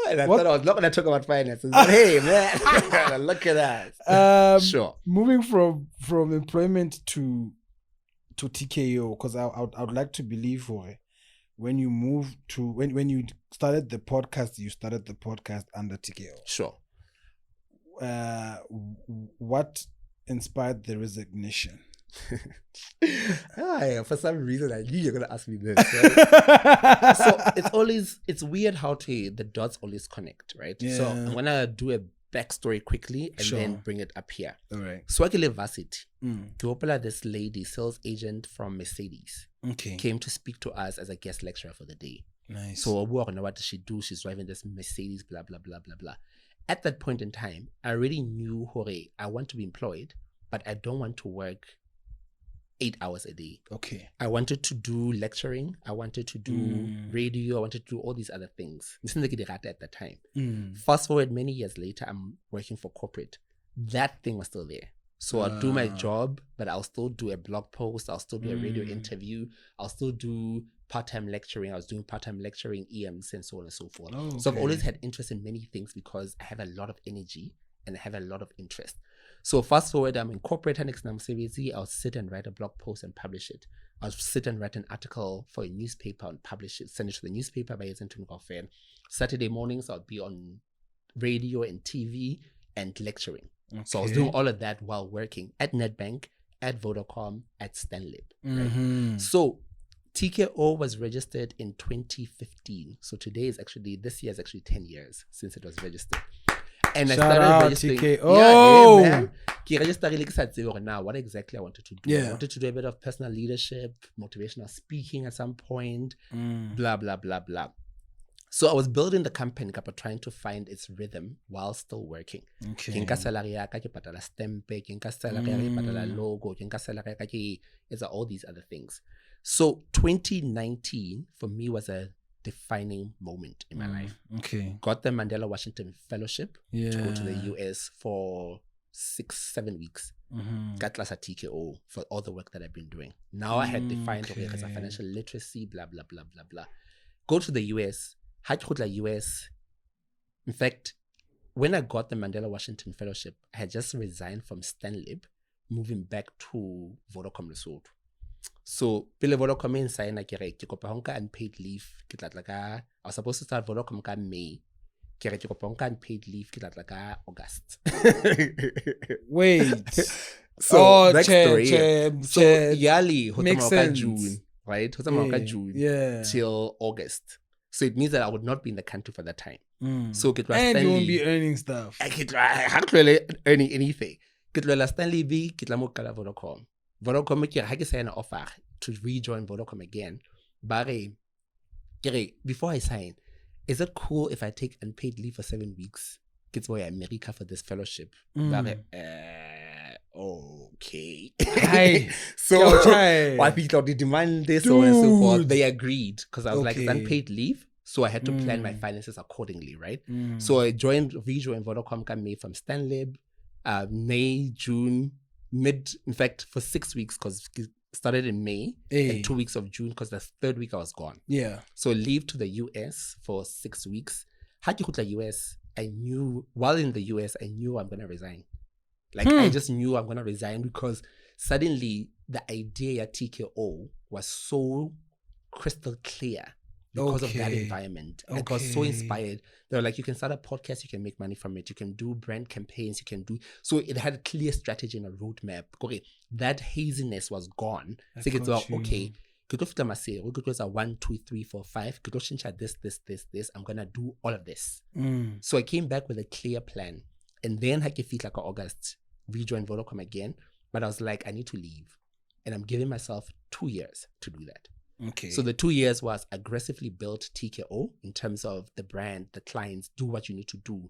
Speaker 1: I thought I was not going to talk about finances, but hey, man, look at that. Sure.
Speaker 2: Moving from employment to TKO, because I would like to believe when you moved to when you started the podcast, under TKO.
Speaker 1: Sure.
Speaker 2: What inspired the resignation?
Speaker 1: For some reason I knew you were gonna ask me this, right? So it's weird how the dots always connect, right?
Speaker 2: Yeah.
Speaker 1: So I'm gonna do a backstory quickly and then bring it up here.
Speaker 2: All right.
Speaker 1: So I varsity. This lady, sales agent from Mercedes, came to speak to us as a guest lecturer for the day.
Speaker 2: Nice.
Speaker 1: So what does she do? She's driving this Mercedes, blah blah blah blah blah. At that point in time, I already knew, I want to be employed, but I don't want to work 8 hours a day.
Speaker 2: Okay.
Speaker 1: I wanted to do lecturing. I wanted to do radio. I wanted to do all these other things. This is like at that time. Fast forward many years later, I'm working for corporate. That thing was still there. So I'll do my job, but I'll still do a blog post. I'll still do a radio interview. I'll still do part-time lecturing. I was doing part-time lecturing, EMs, and so on and so forth.
Speaker 2: Oh, okay.
Speaker 1: So I've always had interest in many things because I have a lot of energy and I have a lot of interest. So fast forward, I'm in corporate next I'll sit and write a blog post and publish it. I'll sit and write an article for a newspaper and publish it, send it to the newspaper by fair. Saturday mornings, I'll be on radio and TV and lecturing. Okay. So I was doing all of that while working at Nedbank, at Vodacom, at Stanlib. Right? So TKO was registered in 2015. So this year is actually 10 years since it was registered. And I started registering.
Speaker 2: TKO.
Speaker 1: Man. I registered now what exactly I wanted to do.
Speaker 2: Yeah.
Speaker 1: I wanted to do a bit of personal leadership, motivational speaking at some point, blah, blah, blah, blah. So I was building the company, trying to find its rhythm while still working.
Speaker 2: Okay.
Speaker 1: Logo, it's all these other things. So 2019 for me was a defining moment in my life.
Speaker 2: Okay.
Speaker 1: Got the Mandela Washington Fellowship to go to the
Speaker 2: Yeah.
Speaker 1: US for 6-7 weeks. Got class at TKO for all the work that I've been doing. Now I had defined, okay, because of financial literacy, blah, blah, blah, blah, blah. Go to the US. Had to go to the US. In fact, when I got the Mandela Washington Fellowship, I had just resigned from Stanlib, moving back to Vodacom Lesotho. So, pele Vodacom in sign ke re ke kopa honka unpaid leave ke tla tla ka I was supposed to start Vodacom ka May. Ke re ke kopa honka unpaid leave ke tla tla ka August.
Speaker 2: Wait.
Speaker 1: So, next story. So,
Speaker 2: che,
Speaker 1: yearly
Speaker 2: makes
Speaker 1: hotama
Speaker 2: sense.
Speaker 1: June, right? Hotama ka June till August. So it means that I would not be in the country for that time. So get
Speaker 2: and you won't be earning stuff.
Speaker 1: I can't really earning anything. Get Stanley B, get la mo kala Vodacom. Vodacom ke ha ke sign an offer to rejoin Vodacom again. But before I sign, is it cool if I take unpaid leave for 7 weeks? Get to America for this fellowship. Okay. So why people they demand this so on and so forth. They agreed because I was like, it's unpaid leave. So I had to plan my finances accordingly, right? So I rejoined Vodacom May from Stanlib, May, June, in fact, for 6 weeks because it started in May and 2 weeks of June because the third week I was gone. Yeah. So leave to the US for 6 weeks. Had you go to the US, I knew, while in the US, I knew I'm going to resign. Like, I just knew I'm going to resign because suddenly the idea at TKO was so crystal clear because of that environment. I got so inspired. They were like, you can start a podcast, you can make money from it, you can do brand campaigns, you can do... So it had a clear strategy and a roadmap. Okay, that haziness was gone. So it's like, okay, we could go 1, 2, 3, 4, 5. Could change this. I'm going to do all of this. So I came back with a clear plan. And then I could feel like August, rejoin Vodacom again. But I was like, I need to leave. And I'm giving myself 2 years to do that. Okay. So the 2 years was aggressively build TKO in terms of the brand, the clients, do what you need to do,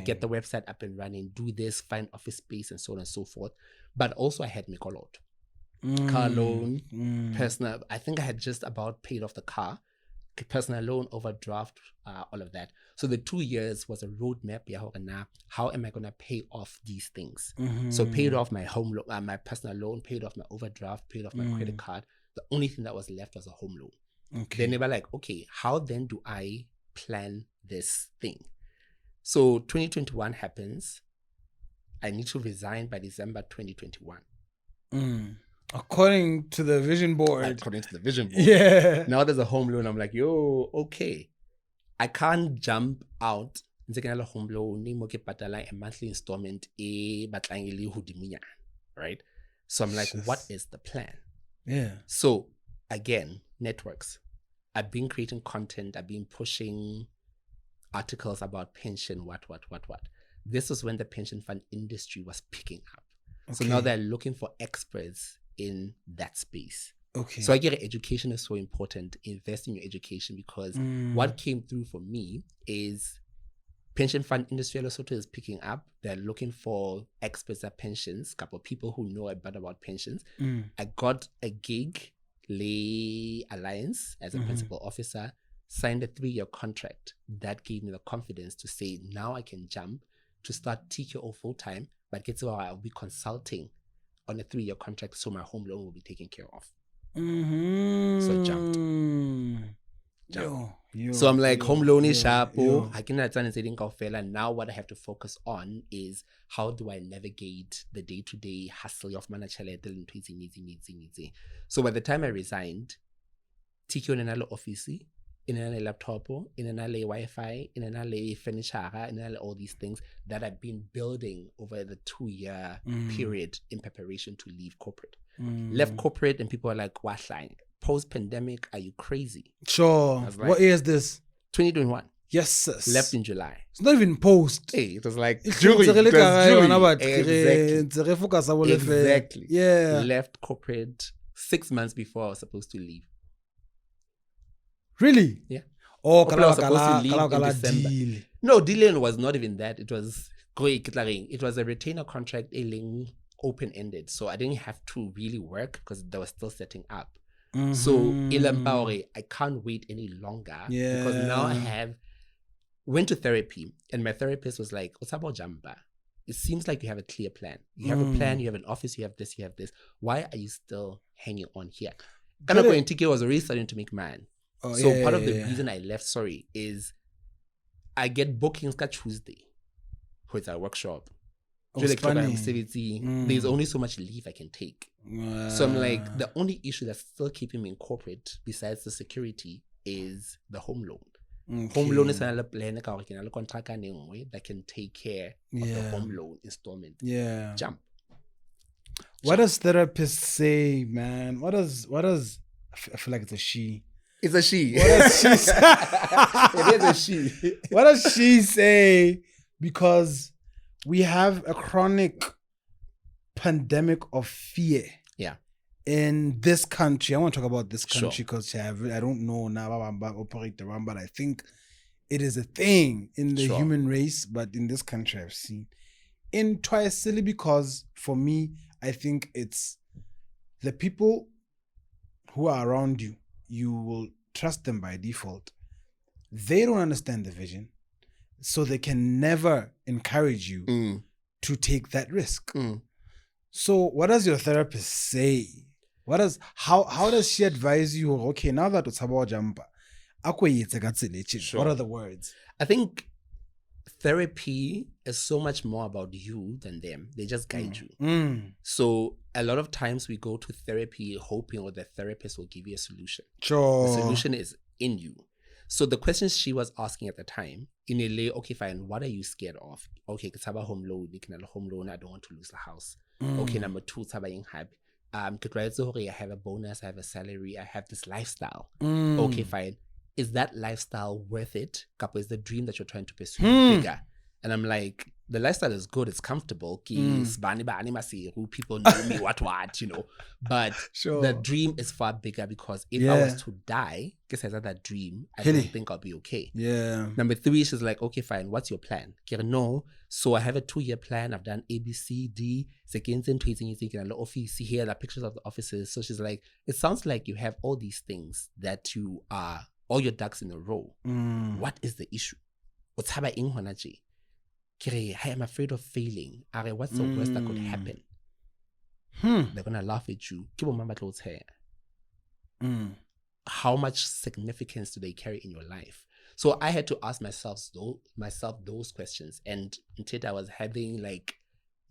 Speaker 1: get the website up and running, do this, find office space and so on and so forth. But also I had Mikolot. Car loan, personal. I think I had just about paid off the car, personal loan, overdraft, all of that. So the 2 years was a roadmap. How am I going to pay off these things? So paid off my home loan, my personal loan, paid off my overdraft, paid off my credit card. The only thing that was left was a home loan. Okay. Then they were like, okay, how then do I plan this thing? So 2021 happens. I need to resign by December 2021.
Speaker 2: According to the vision board.
Speaker 1: Yeah. Now there's a home loan. I'm like, yo, okay. I can't jump out. Home loan, a monthly installment, right? So I'm like, what is the plan? Yeah. So again, networks. I've been creating content. I've been pushing articles about pension, what. This was when the pension fund industry was picking up. Okay. So now they're looking for experts in that space. Okay. So I get education is so important. Invest in your education because what came through for me is pension fund industry Lesotho is picking up. They're looking for experts at pensions, couple of people who know a bit about pensions. I got a gig, Lay Alliance, as a principal officer, signed a 3-year contract. That gave me the confidence to say, now I can jump to start TKO full-time, but get to where I'll be consulting on a 3-year contract, so my home loan will be taken care of. So I jumped. So I'm like, home loan is sharp. I cannot turn and now what I have to focus on is how do I navigate the day-to-day hustle of management. So by the time I resigned, TKO in another office, in another laptop, in another Wi-Fi, in another furniture, in another all these things that I've been building over the 2-year period in preparation to leave corporate. Left corporate and people are like, what's like? Post-pandemic, are you crazy? Sure. Like,
Speaker 2: what year is this?
Speaker 1: 2021.
Speaker 2: Yes, sis.
Speaker 1: Left in July.
Speaker 2: It's not even post.
Speaker 1: Hey, it was like jury. Exactly. Yeah. Left corporate 6 months before I was supposed to leave.
Speaker 2: Really?
Speaker 1: Yeah.
Speaker 2: Oh,
Speaker 1: I was supposed to leave in December. Deal. No, dealing was not even that. It was it was a retainer contract, open-ended. So I didn't have to really work because they were still setting up. So I can't wait any longer because now I went to therapy and my therapist was like, what's about jamba? It seems like you have a clear plan. You have a plan, you have an office, you have this, you have this. Why are you still hanging on here? Kanako in TK was already starting to make man. So part of the reason I left, is I get bookings on Tuesday for a workshop. There's only so much leave I can take. So I'm like, the only issue that's still keeping me in corporate besides the security is the home loan. Home loan is another plan that can take care of the home loan installment. Jump.
Speaker 2: What does therapists say, man? What does I feel like it's a she.
Speaker 1: It's a she.
Speaker 2: What does she say?
Speaker 1: It is a she.
Speaker 2: What does she say? Because we have a chronic pandemic of fear.
Speaker 1: Yeah.
Speaker 2: In this country, I want to talk about this country because I don't know now about operate around, but I think it is a thing in the human race. But in this country, I've seen in twice silly because for me, I think it's the people who are around you. You will trust them by default. They don't understand the vision, so they can never encourage you to take that risk. So, what does your therapist say? How does she advise you? Okay, now that it's about jumper, what are the words?
Speaker 1: I think therapy is so much more about you than them. They just guide you. So a lot of times we go to therapy hoping or the therapist will give you a solution. The solution is in you. So the questions she was asking at the time, in a lay, okay, fine, what are you scared of? Okay, it's about home loan. You can have a home loan. I don't want to lose the house. Okay, number 2, it's about happy. I have a bonus, I have a salary, I have this lifestyle. Okay, fine. Is that lifestyle worth it? Kapo, is the dream that you're trying to pursue bigger? And I'm like, the lifestyle is good, it's comfortable. People know me, what, you know. But the dream is far bigger because if I was to die, guess I had that dream, I don't think I'll be okay. Number 3, she's like, okay, fine, what's your plan? No. So I have a 2-year plan. I've done A, B, C, D. Office here, the pictures of the offices. So she's like, it sounds like you have all these things that you are all your ducks in a row. What is the issue? What's I am afraid of failing. What's the worst that could happen? They're gonna laugh at you. How much significance do they carry in your life? So I had to ask myself those questions, and instead I was having like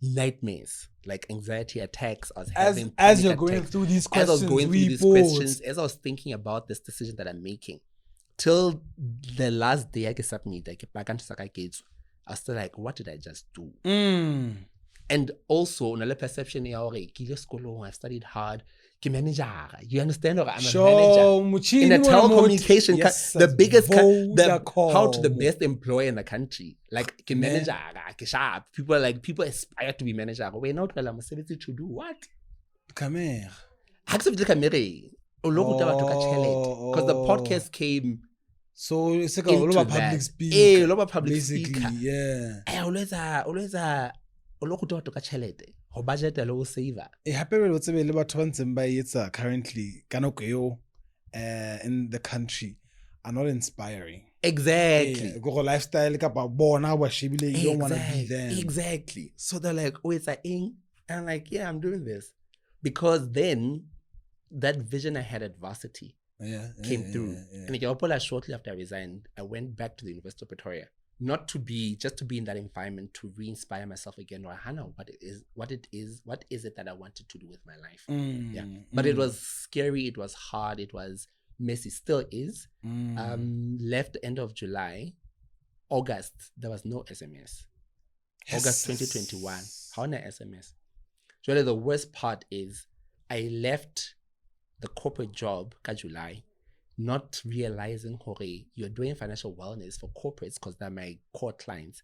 Speaker 1: nightmares, like anxiety attacks. I was having
Speaker 2: as you're going through these questions,
Speaker 1: as I was thinking about this decision that I'm making, till the last day I get submit, I was still like, what did I just do? And also, another perception, I've studied hard. Manager, you understand? Or I'm a manager in a telecommunication. The biggest, how to the best employer in the country. Like manager, people aspire to be manager. We're not well. I'm to do what?
Speaker 2: Come here.
Speaker 1: Because the podcast came.
Speaker 2: So it's like a lot of public speaking.
Speaker 1: A lot of public speaker.
Speaker 2: Yeah.
Speaker 1: Always ho budget a low saver.
Speaker 2: Currently in the country are not inspiring.
Speaker 1: Exactly.
Speaker 2: Go lifestyle you don't want to be there.
Speaker 1: Exactly. So they're like, oh, it's a ing. And I'm like, yeah, I'm doing this. Because then that vision I had at varsity came through. And shortly after I resigned, I went back to the University of Pretoria. Not to be, just to be in that environment, to re-inspire myself again. Or what is it that I wanted to do with my life? But it was scary, it was hard, it was messy, still is. Left end of July. August, there was no SMS. August 2021. How no SMS? Really, the worst part is I left the corporate job July, not realizing you're doing financial wellness for corporates because they're my core clients.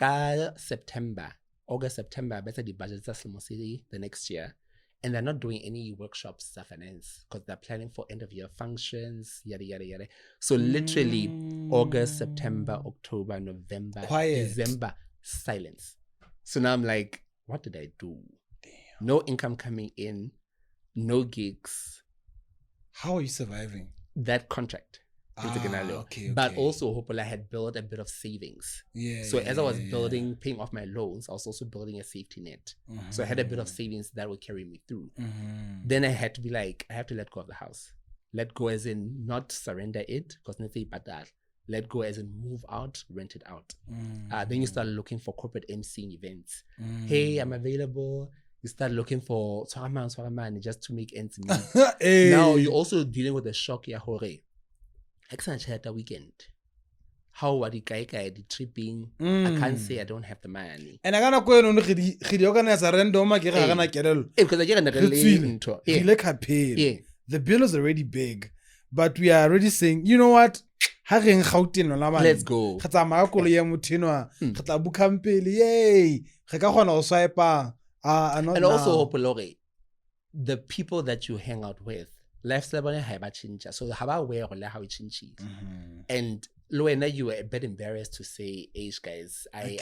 Speaker 1: August, September, better the budget the next year. And they're not doing any workshops for finance because they're planning for end of year functions, yada, yada, yada. So literally August, September, October, November, December, silence. So now I'm like, what did I do? Damn. No income coming in, no gigs.
Speaker 2: How are you surviving?
Speaker 1: That contract.
Speaker 2: Okay.
Speaker 1: But also, hopefully, I had built a bit of savings. So as I was building, paying off my loans, I was also building a safety net. So I had a bit of savings that would carry me through. Then I had to be like, I have to let go of the house. Let go as in not surrender it, because nothing but that. Let go as in move out, rent it out. Then you start looking for corporate emceeing events. Hey, I'm available. You start looking for Swagaman just to make ends meet.
Speaker 2: Hey.
Speaker 1: Now you're also dealing with the shock, Yahore. Excellent weekend. How are the tripping? I can't say I don't have the money.
Speaker 2: And I gonna go and organize a random because I get the bill is already big, but we are already saying, you know what? Let's
Speaker 1: go. And also, the people that you hang out with, lifestyle have changed. So how aware of how it changed. And Luena, you were a bit embarrassed to say, "Age guys, I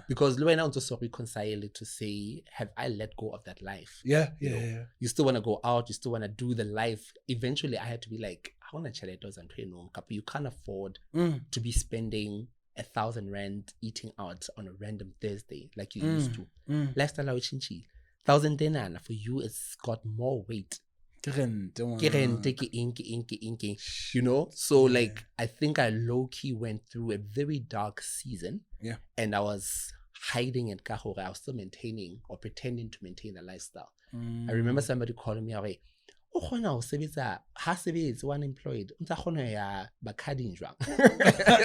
Speaker 1: because Luena also reconcile it to say, have I let go of that life?
Speaker 2: Yeah.
Speaker 1: You still want to go out, you still want to do the life. Eventually, I had to be like, I want to challenge and you can't afford to be spending 1,000 rand eating out on a random Thursday like you used to. Lifestyle how it changed. 1,000 dinar for you, it's got more weight. You know, so like I think I low-key went through a very dark season, and I was hiding at Kahore. I was still maintaining or pretending to maintain a lifestyle. I remember somebody calling me away, unemployed.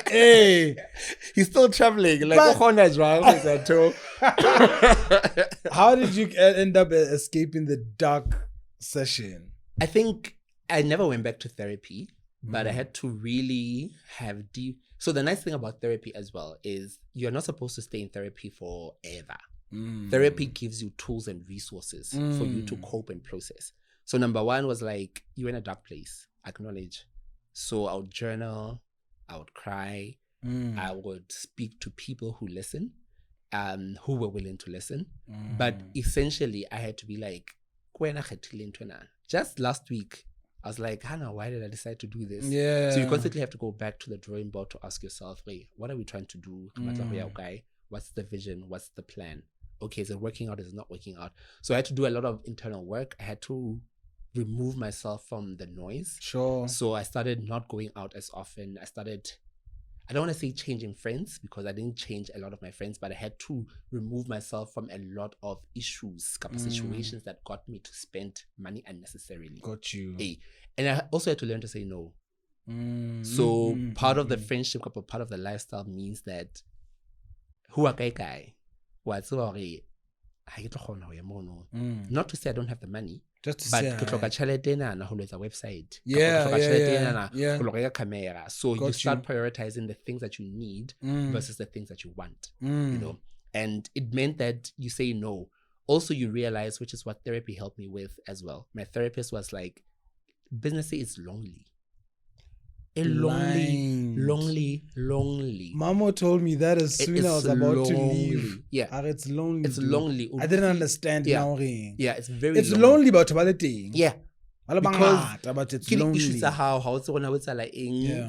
Speaker 2: Hey,
Speaker 1: he's still traveling like
Speaker 2: how did you end up escaping the dark session?
Speaker 1: I think I never went back to therapy, but I had to really have deep. So the nice thing about therapy as well is you're not supposed to stay in therapy forever. Therapy gives you tools and resources for you to cope and process. So number one was like, you're in a dark place, acknowledge. So I would journal, I would cry, I would speak to people who listen, who were willing to listen. But essentially I had to be like, just last week, I was like, Hannah, why did I decide to do this?
Speaker 2: Yeah.
Speaker 1: So you constantly have to go back to the drawing board to ask yourself, hey, what are we trying to do? What's the vision? What's the plan? Okay, is it working out? Is it not working out? So I had to do a lot of internal work. I had to remove myself from the noise.
Speaker 2: Sure.
Speaker 1: So I started not going out as often. I don't want to say changing friends because I didn't change a lot of my friends, but I had to remove myself from a lot of issues, situations that got me to spend money unnecessarily.
Speaker 2: Got you.
Speaker 1: And I also had to learn to say no. So part of the friendship, part of the lifestyle means that who are guy, not to say I don't have the money,
Speaker 2: just to
Speaker 1: but
Speaker 2: say,
Speaker 1: a website. Camera. So you start prioritizing the things that you need versus the things that you want. You know, and it meant that you say no. Also, you realize, which is what therapy helped me with as well. My therapist was like, business is lonely. Lonely.
Speaker 2: Mamo told me that as soon as I was about to leave.
Speaker 1: Yeah.
Speaker 2: It's lonely.
Speaker 1: It's lonely.
Speaker 2: I didn't understand now.
Speaker 1: Yeah, it's very
Speaker 2: It's lonely about the thing.
Speaker 1: Yeah.
Speaker 2: Because it's lonely.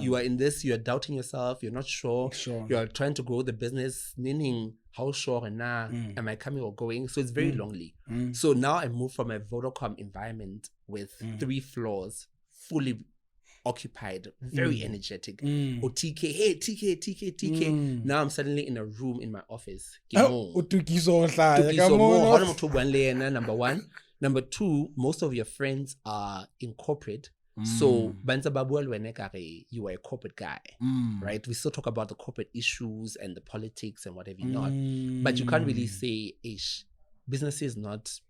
Speaker 1: You are in this, you are doubting yourself, you're not sure. You are trying to grow the business, meaning how sure and am I coming or going? So it's very lonely. So now I moved from a Vodacom environment with 3 floors, fully occupied, very energetic. Or TK, hey, TK. Now I'm suddenly in a room in my office.
Speaker 2: Tokiso
Speaker 1: Nthebe, number one. Number two, most of your friends are in corporate. So you are a corporate guy, right? We still talk about the corporate issues and the politics and whatever not. But you can't really say, business is not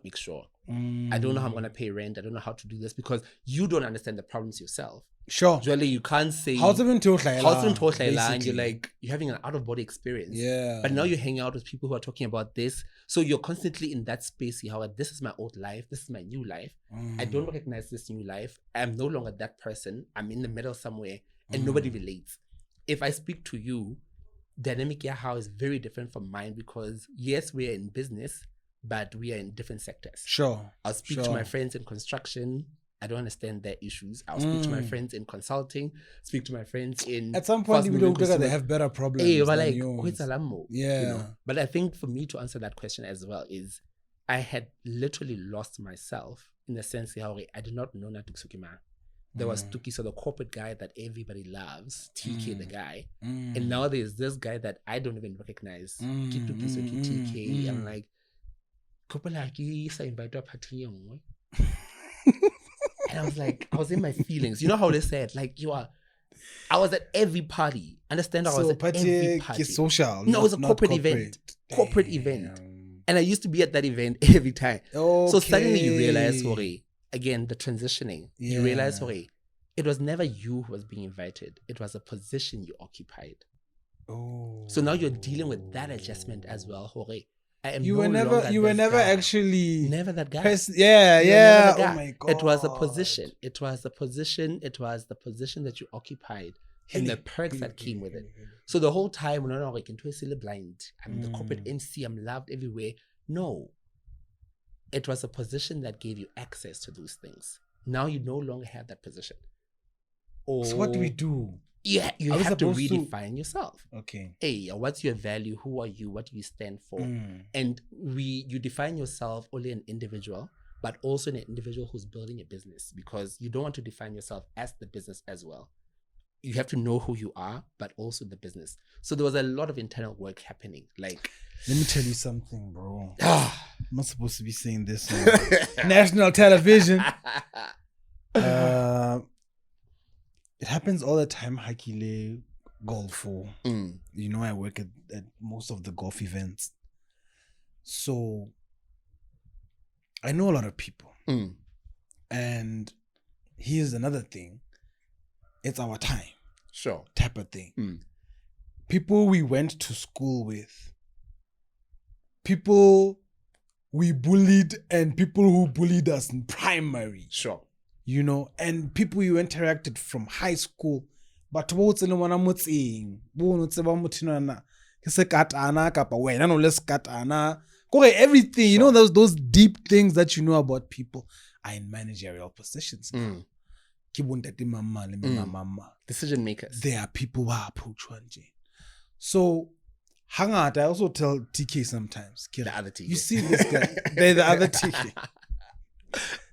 Speaker 1: mixed sure. I don't know how I'm going to pay rent. I don't know how to do this because you don't understand the problems yourself.
Speaker 2: Sure.
Speaker 1: Usually you can't say
Speaker 2: how's it been
Speaker 1: and you're like, you're having an out-of-body experience.
Speaker 2: Yeah.
Speaker 1: But now you're hanging out with people who are talking about this. So you're constantly in that space. How this is my old life. This is my new life. I don't recognize this new life. I'm no longer that person. I'm in the middle somewhere and nobody relates. If I speak to you, dynamic how is very different from mine because yes, we're in business, but we are in different sectors.
Speaker 2: Sure.
Speaker 1: I'll speak to my friends in construction. I don't understand their issues. I'll speak to my friends in consulting, speak to my friends in...
Speaker 2: At some point, they have better problems than yours. Yeah.
Speaker 1: But I think for me to answer that question as well is I had literally lost myself in the sense that I did not know Natuk. There was Tokiso, the corporate guy that everybody loves, TK the guy. And now there's this guy that I don't even recognize. Tokiso, TK. I'm like, and I was like, I was in my feelings. You know how they said, like, I was at every party. Understand? I was at every party.
Speaker 2: Social.
Speaker 1: No, it was a corporate event. Corporate event. And I used to be at that event every time.
Speaker 2: Okay.
Speaker 1: So suddenly you realize, again, the transitioning. Yeah. You realize, it was never you who was being invited. It was a position you occupied.
Speaker 2: Oh.
Speaker 1: So now you're dealing with that adjustment as well.
Speaker 2: You were never actually
Speaker 1: that guy.
Speaker 2: Yeah. Oh my God.
Speaker 1: It was a position. It was the position that you occupied and the perks that came with it. So the whole time, no, I can still blind. I'm the corporate MC. I'm loved everywhere. No. It was a position that gave you access to those things. Now you no longer have that position.
Speaker 2: So what do we do?
Speaker 1: Yeah, you have to redefine yourself.
Speaker 2: Okay.
Speaker 1: Hey, what's your value? Who are you? What do you stand for? And you define yourself only an individual, but also an individual who's building a business, because you don't want to define yourself as the business as well. You have to know who you are, but also the business. So there was a lot of internal work happening. Like,
Speaker 2: let me tell you something, bro. I'm not supposed to be saying this on national television. It happens all the time, Hakile Golfo. You know, I work at most of the golf events. So I know a lot of people. And here's another thing. It's our time.
Speaker 1: Sure.
Speaker 2: Type of thing. People we went to school with. People we bullied and people who bullied us in primary.
Speaker 1: Sure.
Speaker 2: You know, and people you interacted from high school. But what's in the one I'm saying? Everything, you know, those deep things that you know about people are in managerial positions now.
Speaker 1: Decision makers.
Speaker 2: They are people who are approach one. So, hang out. I also tell TK sometimes.
Speaker 1: The other TK.
Speaker 2: You see this guy. They're the other TK.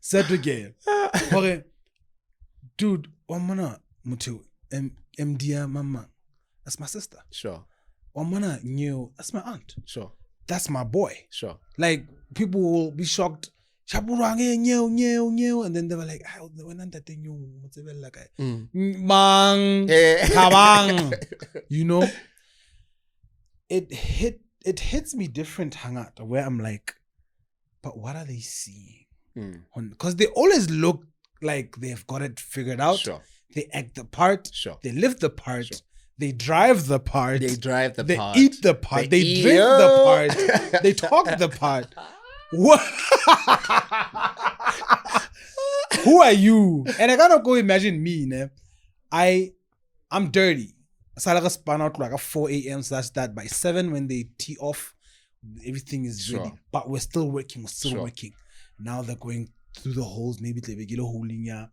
Speaker 2: Said again. Okay. Dude, Wamana Mutu, MDR Mama. That's my sister.
Speaker 1: Sure.
Speaker 2: Wamana New, that's my aunt.
Speaker 1: Sure.
Speaker 2: That's my boy.
Speaker 1: Sure.
Speaker 2: Like, people will be shocked. And then they were like, you know, it hits me different, Hangat, where I'm like, but what are they seeing? Because they always look like they've got it figured out.
Speaker 1: Sure.
Speaker 2: They act the part.
Speaker 1: Sure.
Speaker 2: They live the part.
Speaker 1: Sure.
Speaker 2: They drive the part.
Speaker 1: They drive the part.
Speaker 2: They eat the part. They drink the part. They talk the part. What? Who are you? And I cannot go imagine me, ne? I'm dirty. So I span out like at 4 a.m. / by 7 when they tee off, everything is ready. But we're still working. Working. Now they're going through the holes. Maybe they get a hole in ya.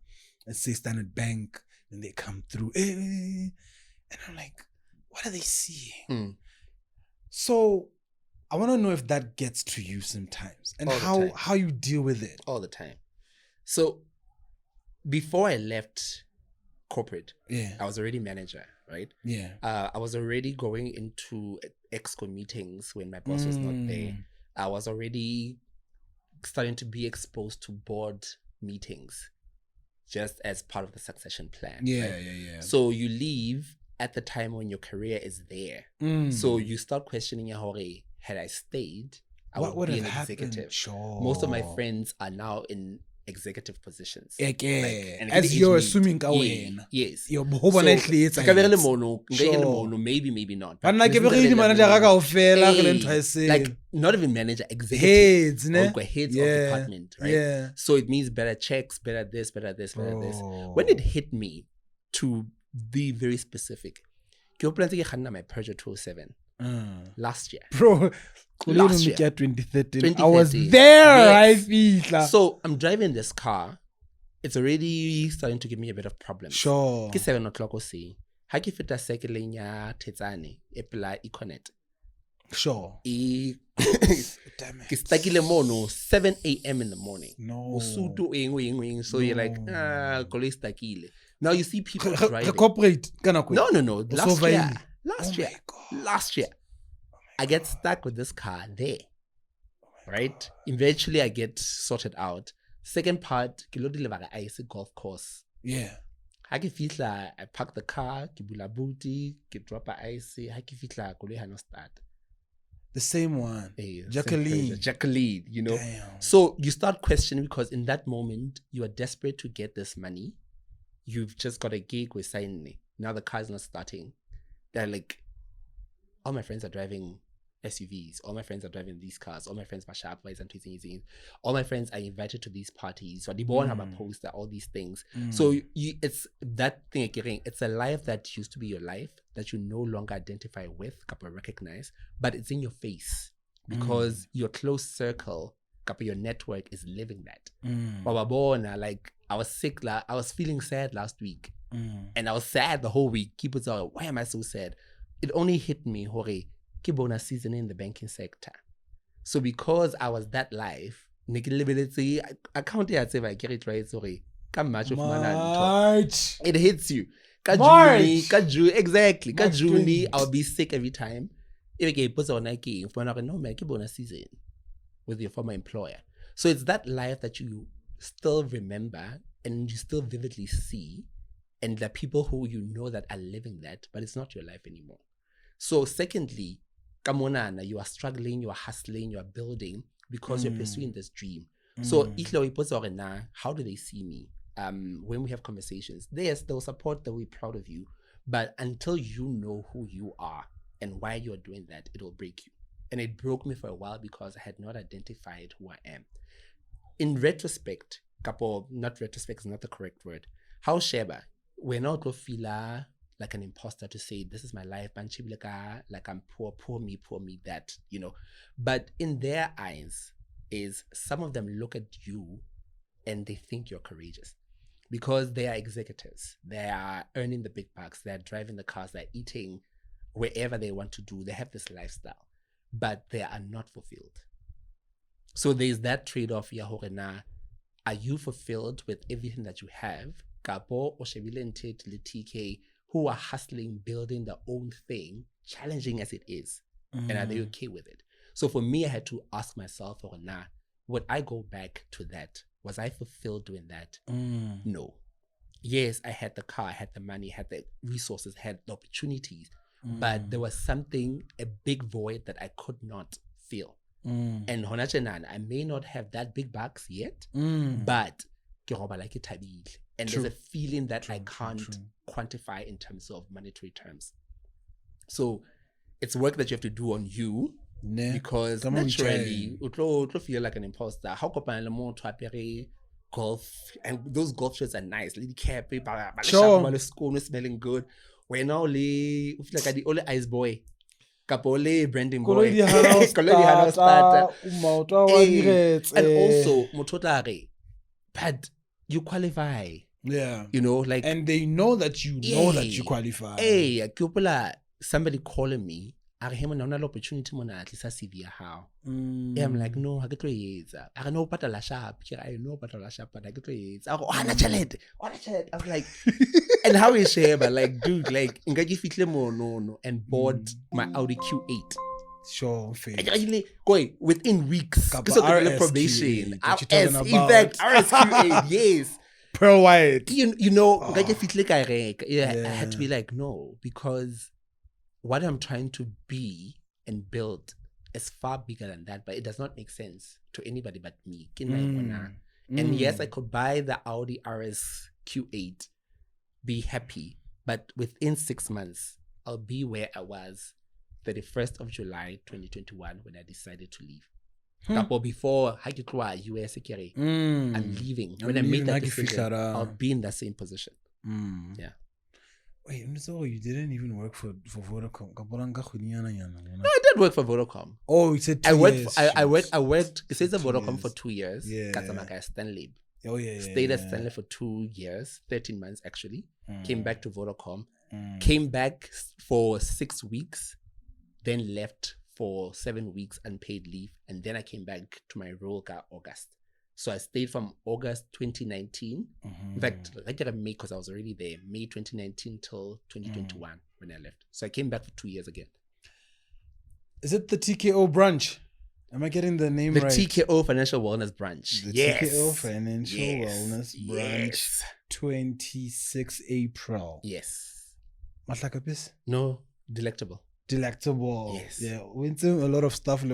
Speaker 2: Let's say Standard Bank. Then they come through. And I'm like, what are they seeing? So I want to know if that gets to you sometimes and how you deal with it.
Speaker 1: All the time. So before I left corporate, I was already manager, right?
Speaker 2: Yeah.
Speaker 1: I was already going into exco meetings when my boss was not there. I was already starting to be exposed to board meetings just as part of the succession plan.
Speaker 2: Yeah.
Speaker 1: So you leave at the time when your career is there. So you start questioning your hore. Had I stayed, I would be an executive.
Speaker 2: Sure.
Speaker 1: Most of my friends are now in executive positions.
Speaker 2: As you're assuming
Speaker 1: yes.
Speaker 2: You're hopefully it's
Speaker 1: maybe not.
Speaker 2: But like
Speaker 1: not even manager, executive. Heads of department, right?
Speaker 2: Yeah.
Speaker 1: So it means better checks, better this. When it hit me, to be very specific, my Peugeot 207. last year.
Speaker 2: Bro,
Speaker 1: Last year.
Speaker 2: 2013. I was there.
Speaker 1: Yes. So I'm driving this car. It's already starting to give me a bit of problems.
Speaker 2: Sure.
Speaker 1: Ke 7 o'clock o se. Ha ke feta sekeleng ya Tetsane, epla Econet.
Speaker 2: Sure.
Speaker 1: Damn it. Ke stakile mono 7 a.m. in the morning.
Speaker 2: No.
Speaker 1: So you're like, koloi stakile. Now you see people driving.
Speaker 2: Corporate.
Speaker 1: No. Last year. I get stuck with this car there. Right? Eventually I get sorted out. Second part, ke lo deliver ice golf course.
Speaker 2: Yeah.
Speaker 1: Ha ke fitla, I park the car, ke bula booty, ke drop ice, ha ke fitla koloi ha no start.
Speaker 2: The same one.
Speaker 1: Hey,
Speaker 2: Jacqueline,
Speaker 1: you know.
Speaker 2: Damn.
Speaker 1: So you start questioning because in that moment you are desperate to get this money. You've just got a gig with signing. Now the car's not starting. They're like, all my friends are driving SUVs. All my friends are driving these cars. All my friends are sharp boys and tweeting. All my friends are invited to these parties. So they won't have a poster, all these things. So it's that thing again. It's a life that used to be your life that you no longer identify with, recognize, but it's in your face because your close circle, your network is living that. Like I was sick. I was feeling sad last week, and I was sad the whole week. People say, "Why am I so sad?" It only hit me, hore. Bonus season in the banking sector. So because I was that life, I can't say if I get it right. Sorry, March. It hits you. Exactly. I'll be sick every time. If I put on bonus season with your former employer. So it's that life that you still remember and you still vividly see, and the people who you know that are living that, but it's not your life anymore. So secondly, you are struggling, you are hustling, you are building because you're pursuing this dream. So how do they see me? When we have conversations, they'll support, they'll be proud of you. But until you know who you are and why you're doing that, it will break you. And it broke me for a while because I had not identified who I am. In retrospect, not retrospect is not the correct word. How Sheba, we're not going to feel like an imposter to say, this is my life, like I'm poor me, that, you know. But in their eyes, is some of them look at you and they think you're courageous because they are executives. They are earning the big bucks. They're driving the cars. They're eating wherever they want to do. They have this lifestyle, but they are not fulfilled. So there's that trade-off. Are you fulfilled with everything that you have? Kapo or Shebile and TK, who are hustling, building their own thing, challenging as it is. And are they okay with it? So for me, I had to ask myself, would I go back to that? Was I fulfilled doing that? No. Yes, I had the car, I had the money, I had the resources, I had the opportunities, but there was something, a big void that I could not fill. And I may not have that big bucks yet, but and there's a feeling that I can't quantify in terms of monetary terms. So it's work that you have to do on you because naturally you feel like an imposter. How can golf, and those golf shirts are nice. Lady cap, smelling good. We're now like the only ice boy. Kapole branding boy. And also mototare, but you qualify.
Speaker 2: Yeah.
Speaker 1: You know, like,
Speaker 2: and they know that you know that you qualify.
Speaker 1: Hey, somebody calling me, I have an opportunity at least I see via how. I'm like, no, I get to it. I know but la sharp. I know but la sharp, but I get to it. I go, I was like, and how is she? But like, dude, like, no, and bought my Audi Q8.
Speaker 2: Sure,
Speaker 1: within weeks. Probation.
Speaker 2: RS
Speaker 1: Q8, yes.
Speaker 2: Pearl white.
Speaker 1: You know, I had to be like, no, because what I'm trying to be and build is far bigger than that, but it does not make sense to anybody but me. And yes, I could buy the Audi RS Q8, be happy, but within 6 months, I'll be where I was 31st of July 2021 when I decided to leave. Before US, I'm leaving. When I made that decision, I'll be in that same position. Yeah.
Speaker 2: Wait, so you didn't even work for Vodacom?
Speaker 1: No, I did work for Vodacom.
Speaker 2: Oh, you said 2 years.
Speaker 1: I worked. It says Vodacom for 2 years.
Speaker 2: Yeah.
Speaker 1: Katamaka Stanley.
Speaker 2: Oh yeah.
Speaker 1: Stayed at Stanley for 2 years, 13 months actually. Came back to Vodacom. Came back for 6 weeks, then left for 7 weeks unpaid leave, and then I came back to my role August. So I stayed from August 2019. In fact, I did May because I was already there. May 2019 till 2021 when I left. So I came back for 2 years again.
Speaker 2: Is it the TKO Brunch? Am I getting the name right?
Speaker 1: The TKO Financial Wellness Brunch.
Speaker 2: The TKO Financial Wellness Brunch. 26 April.
Speaker 1: Yes.
Speaker 2: Matlakapis?
Speaker 1: No, delectable.
Speaker 2: Yes. Yeah, we do a lot of stuff. It's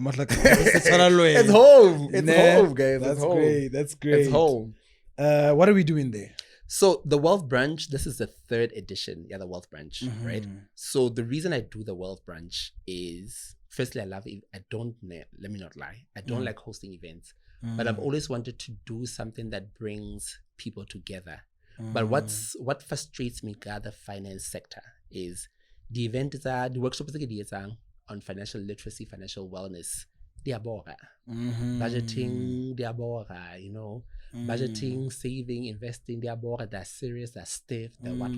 Speaker 1: home. It's home, guys.
Speaker 2: That's great. That's great.
Speaker 1: It's home.
Speaker 2: What are we doing there?
Speaker 1: So the Wealth Brunch, this is the 3rd edition. Yeah, the Wealth Brunch, right? So the reason I do the Wealth Brunch is, firstly, I love it. Let me not lie. I don't like hosting events, but I've always wanted to do something that brings people together. But what frustrates me in the finance sector is the event is the workshop is on financial literacy, financial wellness. Budgeting, budgeting, saving, investing, they're serious, they're stiff, they're what.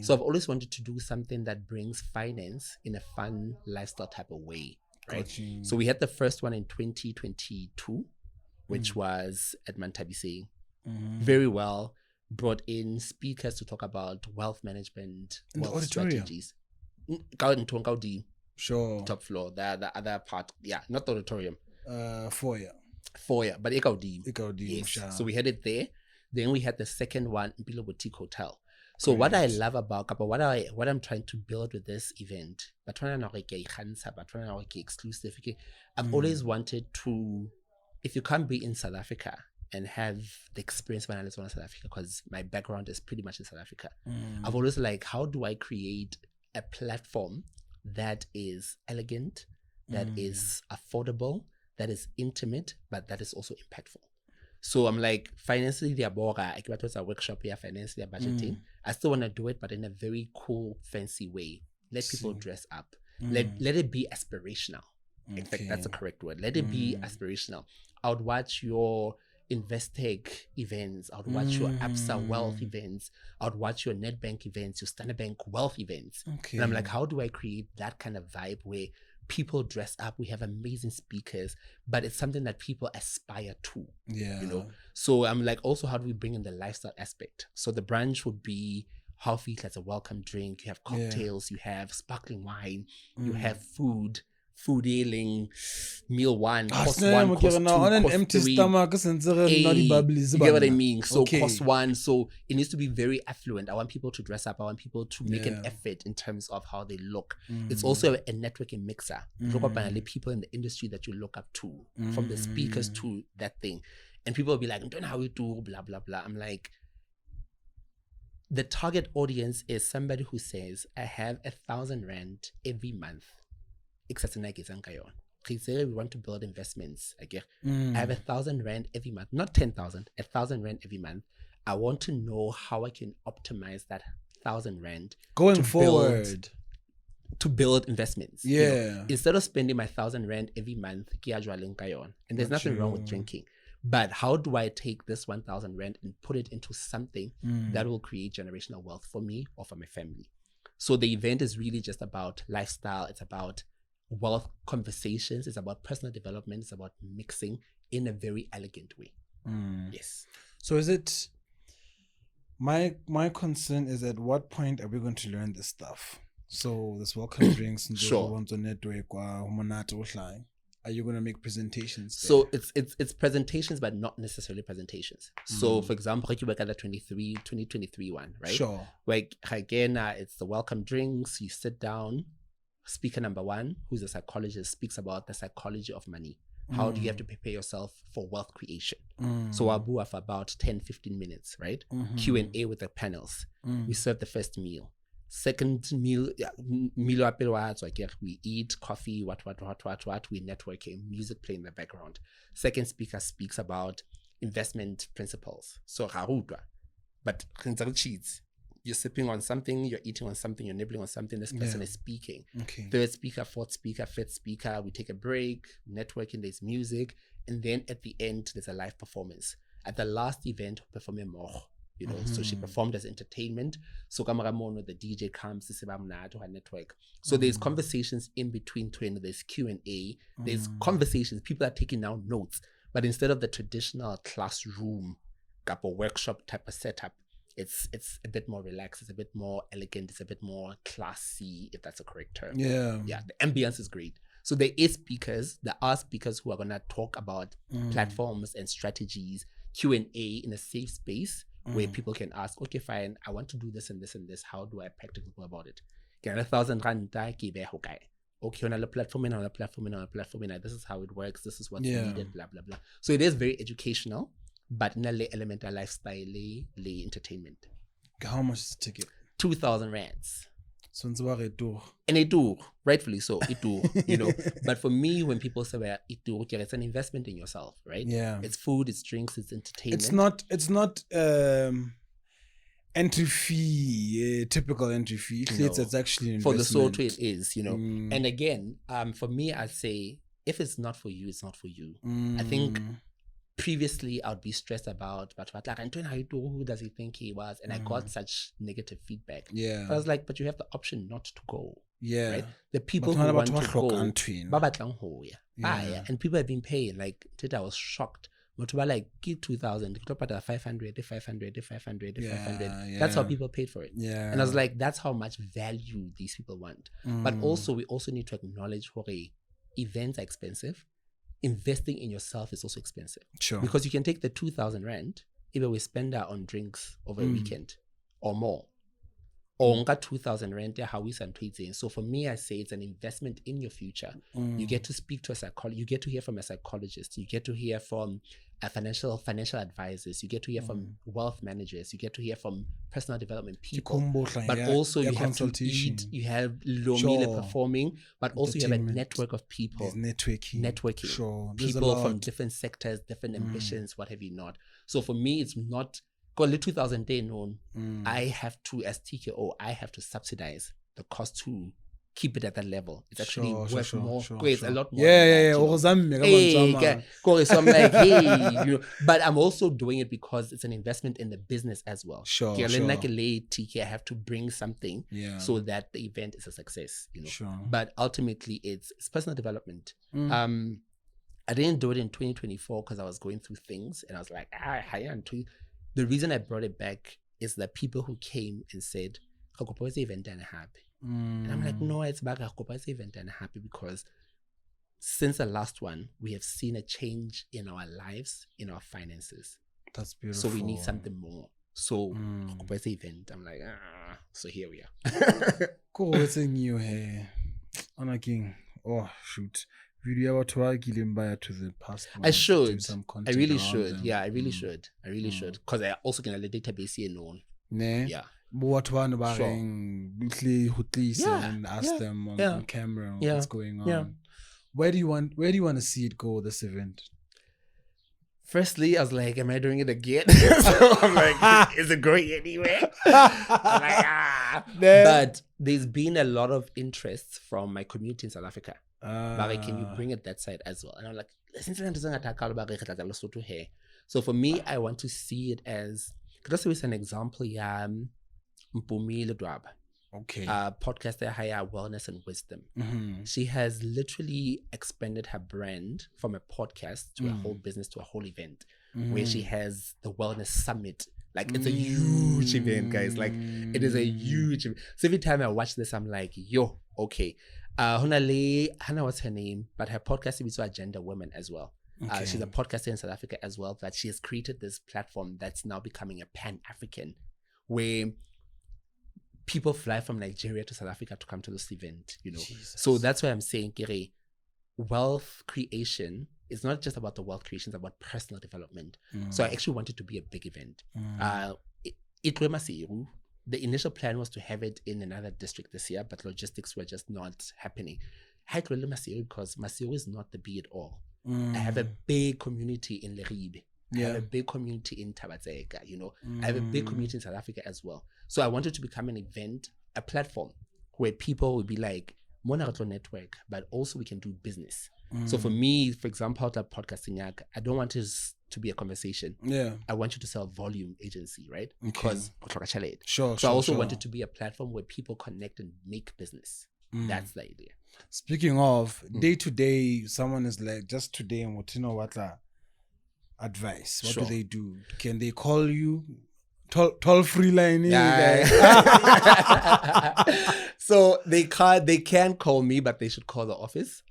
Speaker 1: So I've always wanted to do something that brings finance in a fun lifestyle type of way, right? So we had the first one in 2022, which was at Mantabise. Very well. Brought in speakers to talk about wealth management, wealth strategies.
Speaker 2: Sure.
Speaker 1: Top floor. The other part, not the auditorium. Foyer, but Ikaudi. Yes. So we had it there. Then we had the second one in Bilo Boutique Hotel. So what I love about Kappa, what I'm trying to build with this event, exclusive. I've always wanted to, if you can't be in South Africa and have the experience when I live in South Africa, because my background is pretty much in South Africa, I've always how do I create a platform that is elegant, that is affordable, that is intimate, but that is also impactful. So I'm financially the abora, I was a workshop here, financially budgeting. I still want to do it, but in a very cool, fancy way. Let people dress up. Let it be aspirational. In fact, that's the correct word. Let it be aspirational. I would watch your Investec events. I would watch your Absa Wealth events. I would watch your Nedbank events, your Standard Bank Wealth events. And I'm how do I create that kind of vibe where people dress up, we have amazing speakers, but it's something that people aspire to. So I'm also, how do we bring in the lifestyle aspect? So the brunch would be half eat as a welcome drink. You have cocktails, you have sparkling wine, you have food healing, meal 1, course 1, course 2,
Speaker 2: on an
Speaker 1: course
Speaker 2: empty
Speaker 1: 3.
Speaker 2: stomach,
Speaker 1: You get what I mean? So course 1, so it needs to be very affluent. I want people to dress up. I want people to make an effort in terms of how they look. It's also a networking mixer. Look up and people in the industry that you look up to, from the speakers to that thing. And people will be don't know how you do, blah, blah, blah. I'm the target audience is somebody who says, I have 1,000 rand every month. We want to build investments. I have 1,000 rand every month, not 10,000, 1,000 rand every month. I want to know how I can optimize that 1,000 rand
Speaker 2: going forward
Speaker 1: to build investments. Instead of spending my 1,000 rand every month, and there's nothing wrong with drinking. But how do I take this 1,000 rand and put it into something that will create generational wealth for me or for my family? So the event is really just about lifestyle. It's about wealth conversations. It's about personal development. It's about mixing in a very elegant way. Yes.
Speaker 2: So is it, my concern is, at what point are we going to learn this stuff? So this welcome drinks and are you going to make presentations there?
Speaker 1: So it's presentations, but not necessarily presentations. So for example, you work at the 2023 one, right?
Speaker 2: Sure.
Speaker 1: Again, it's the welcome drinks. You sit down. Speaker number 1, who's a psychologist, speaks about the psychology of money. How do you have to prepare yourself for wealth creation? So Wabu for about 10-15 minutes, right? Q&A with the panels. We serve the first meal. Second meal, we eat coffee, what, we networking, music playing in the background. Second speaker speaks about investment principles. So but cheats. you're sipping on something, you're eating on something, you're nibbling on something, this person is speaking.
Speaker 2: Okay.
Speaker 1: Third speaker, fourth speaker, fifth speaker, we take a break, networking, there's music, and then at the end, there's a live performance. At the last event, performing more, you know, so she performed as entertainment. So kamaramono, the DJ comes, to her network. So there's conversations in between, there's Q&A, there's conversations, people are taking down notes, but instead of the traditional classroom, or workshop type of setup, it's a bit more relaxed, it's a bit more elegant, it's a bit more classy, if that's a correct term.
Speaker 2: Yeah.
Speaker 1: The ambience is great. So there are speakers who are gonna talk about platforms and strategies, Q&A in a safe space where people can ask, okay, fine, I want to do this and this and this. How do I practically go about it? Get 1,000 rand, okay, on a platform, this is how it works, this is what's needed, blah blah blah. So it is very educational, but in a elemental lifestyle, lay entertainment.
Speaker 2: How much is the ticket?
Speaker 1: 2,000 rands.
Speaker 2: So
Speaker 1: and it do, rightfully so, it do, you know. But for me, when people say it do, okay, it's an investment in yourself, right?
Speaker 2: Yeah.
Speaker 1: It's food, it's drinks, it's entertainment.
Speaker 2: It's not entry fee, typical entry fee. No. It's actually
Speaker 1: for Lesotho it is, you know. And again, for me, I'd say if it's not for you, it's not for you. I think previously I'd be stressed about, but like, who does he think he was? And I got such negative feedback.
Speaker 2: Yeah.
Speaker 1: I was like, but you have the option not to go.
Speaker 2: Yeah.
Speaker 1: Right? The people who want to go, and people have been paying. Like, I was shocked. Like, give 2,000, 500. That's how people paid for it.
Speaker 2: Yeah.
Speaker 1: And I was like, that's how much value these people want. But also, we also need to acknowledge, events are expensive. Investing in yourself is also expensive.
Speaker 2: Sure.
Speaker 1: Because you can take the 2,000 rand, either we spend that on drinks over a weekend or more. Or 2,000 rand, how we saying. So for me, I say it's an investment in your future. You get to speak to a psychologist, you get to hear from a psychologist, you get to hear from a financial advisors, you get to hear from wealth managers, you get to hear from personal development people. But also you have to eat, you have Lomile performing, but also you have a network of people.
Speaker 2: There's networking.
Speaker 1: Sure. People from different sectors, different ambitions, what have you not. So for me, it's not call it 2,000 day known. I have to, as TKO, I have to subsidize the cost to keep it at that level. It's actually worth more. It's a lot more.
Speaker 2: Yeah.
Speaker 1: So I'm like, hey, you know, but I'm also doing it because it's an investment in the business as well. Like a late TK, I have to bring something so that the event is a success. You know, but ultimately it's personal development. I didn't do it in 2024 because I was going through things, and I was like, the reason I brought it back is that people who came and said, event and happy. And I'm like, no, it's back event and happy because since the last one, we have seen a change in our lives, in our finances.
Speaker 2: That's beautiful.
Speaker 1: So we need something more. So event, I'm like, so here we are.
Speaker 2: Cool, it's a new hair. Oh shoot. Video to the past.
Speaker 1: I should. I really should. Yeah, I really should. I really should. Because I also can let the database here known. Yeah.
Speaker 2: What one about and ask them on camera what's going on.
Speaker 1: Yeah.
Speaker 2: Where do you want to see it go, this event?
Speaker 1: Firstly, I was like, am I doing it again? So I'm like, is it going anywhere? I'm like, But there's been a lot of interest from my community in South Africa. Can you bring it that side as well? And I'm like, so for me, I want to see it as, because it's an example,
Speaker 2: okay,
Speaker 1: podcaster higher wellness and wisdom. She has literally expanded her brand from a podcast to a whole business to a whole event, where she has the wellness summit. Like, it's a huge event, guys. Like, it is a huge event. So every time I watch this, I'm like, yo, okay. Hannah, what's her name? But her podcast is Agenda Women as well. Okay. She's a podcaster in South Africa as well, that she has created this platform that's now becoming a pan-African, where people fly from Nigeria to South Africa to come to this event, you know. Jesus. So that's why I'm saying, Kere, wealth creation is not just about the wealth creation, it's about personal development. So I actually wanted to be a big event. The initial plan was to have it in another district this year, but logistics were just not happening. Because Masiro is not the be it all. I have a big community in Leribe. I have a big community in Tabatsega, you know. I have a big community in South Africa as well. So I wanted to become an event, a platform where people would be like, Mona network, but also we can do business. So for me, for example, that podcasting, I don't want this to be a conversation.
Speaker 2: Yeah.
Speaker 1: I want you to sell volume agency, right? Because
Speaker 2: Sure.
Speaker 1: So I also wanted to be a platform where people connect and make business. That's the idea.
Speaker 2: Speaking of day to day, someone is like, just today, and what you know what advice? What do they do? Can they call you? Toll free line.
Speaker 1: So they can call me, but they should call the office.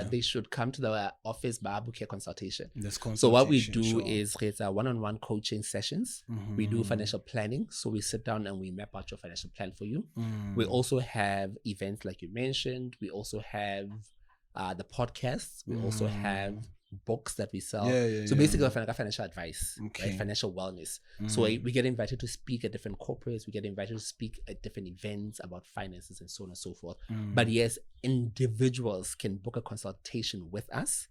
Speaker 1: They should come to the office book consultation. So what we do is it's one-on-one coaching sessions. We do financial planning. So we sit down and we map out your financial plan for you. We also have events like you mentioned. We also have the podcasts. We also have books that we sell. So basically financial advice, right? Financial wellness. So we get invited to speak at different corporates. We get invited to speak at different events about finances and so on and so forth. But yes, individuals can book a consultation with us.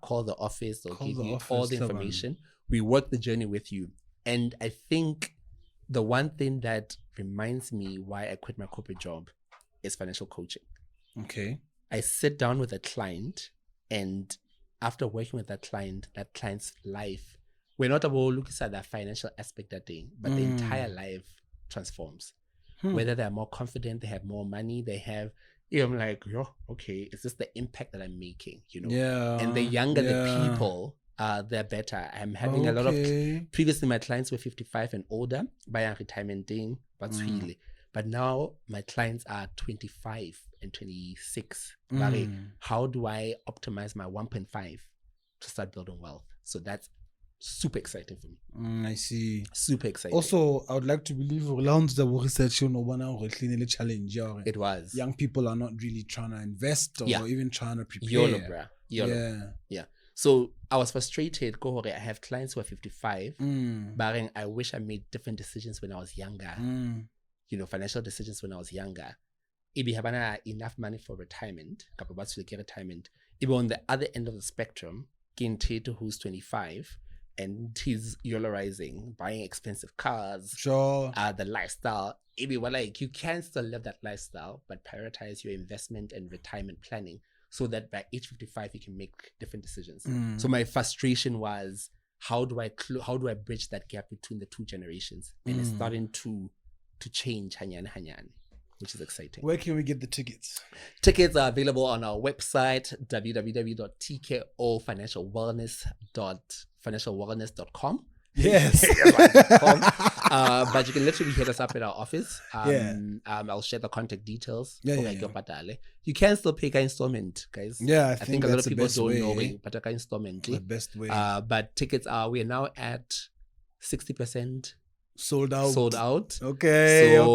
Speaker 1: Call the office. They'll give you all the information. We work the journey with you. And I think the one thing that reminds me why I quit my corporate job is financial coaching.
Speaker 2: Okay.
Speaker 1: I sit down with a client, and after working with that client's life, we're not about looking at the financial aspect that day, but the entire life transforms. Whether they're more confident, they have more money, they have, I'm like, okay, is this the impact that I'm making? And the younger the people, they're better. I'm having a lot of, previously my clients were 55 and older, buying retirement thing, but now my clients are 25 and 26. How do I optimize my 1.5 to start building wealth? So that's super exciting for me.
Speaker 2: I see.
Speaker 1: Super exciting.
Speaker 2: Also, I would like to believe research challenge.
Speaker 1: It was.
Speaker 2: Young people are not really trying to invest or even trying to prepare.
Speaker 1: Yeah. So I was frustrated. I have clients who are 55, but I wish I made different decisions when I was younger. Financial decisions when I was younger. If you have enough money for retirement, if on the other end of the spectrum, Ginteto who's 25 and he's YOLOizing, buying expensive cars, the lifestyle. If you were like, you can still live that lifestyle, but prioritize your investment and retirement planning so that by age 55 you can make different decisions. So my frustration was, how do I bridge that gap between the two generations? And it's starting to change hanyan, which is exciting.
Speaker 2: Where can we get the tickets?
Speaker 1: Tickets are available on our website, www.tko financialwellness.com.
Speaker 2: Yes.
Speaker 1: But you can literally hit us up at our office. I'll share the contact details. You can still pay an installment, guys.
Speaker 2: I
Speaker 1: think a lot of people don't know but an installment.
Speaker 2: The best way.
Speaker 1: But tickets we are now at 60%.
Speaker 2: Sold out.
Speaker 1: Okay.
Speaker 2: So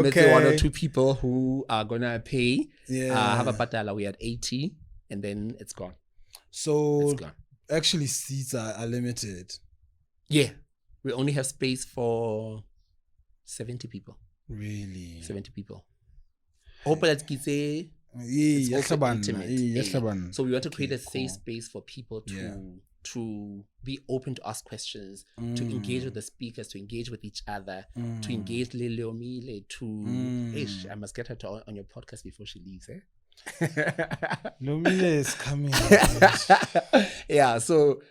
Speaker 1: maybe one or two people who are gonna pay. Have a patala. We at 80, and then it's gone.
Speaker 2: So it's gone. Actually, seats are limited.
Speaker 1: Yeah, we only have space for 70 people.
Speaker 2: Really?
Speaker 1: 70 people. Hope that say it's also intimate. So we want to create a safe space for people to be open to ask questions, to engage with the speakers, to engage with each other, to engage Leomile, I must get her on your podcast before she leaves,
Speaker 2: Leomile is coming.
Speaker 1: So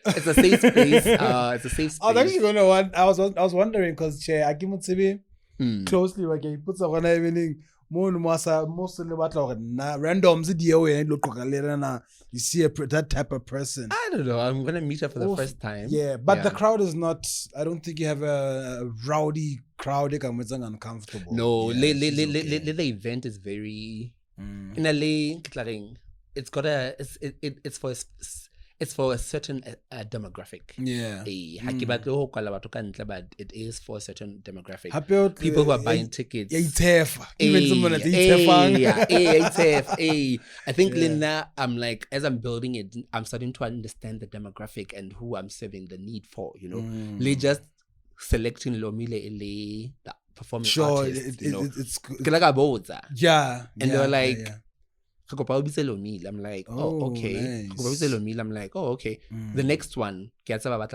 Speaker 1: it's a safe space. It's a safe space.
Speaker 2: I was actually I was wondering because Akimutsibi closely he puts on evening. Mostly randoms you see that type of person.
Speaker 1: I don't know. I'm gonna meet her for the first time.
Speaker 2: But the crowd is not. I don't think you have a rowdy crowd. It's uncomfortable.
Speaker 1: No, the event is very. In LA, it's for a certain demographic. But it is for a certain demographic. People who are buying tickets. I think Linda, I'm like, as I'm building it, I'm starting to understand the demographic and who I'm serving the need for, They just selecting Lomile, the performance artist.
Speaker 2: It's
Speaker 1: like a boat. And they're like, I'm like, oh, okay.
Speaker 2: Nice.
Speaker 1: I'm like, oh, okay. The next one,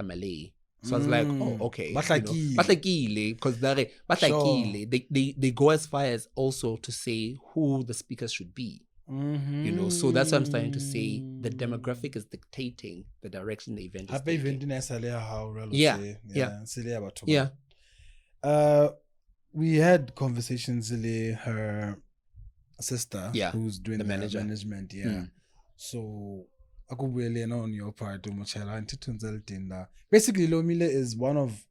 Speaker 1: Malay. So I was like, oh, okay.
Speaker 2: Bahlakile.
Speaker 1: Bahlakile, because they go as far as also to say who the speakers should be. So that's what I'm starting to say. The demographic is dictating the direction the event is taking.
Speaker 2: We had conversations with her sister, who's doing the management. So on your part, basically Lomile is one of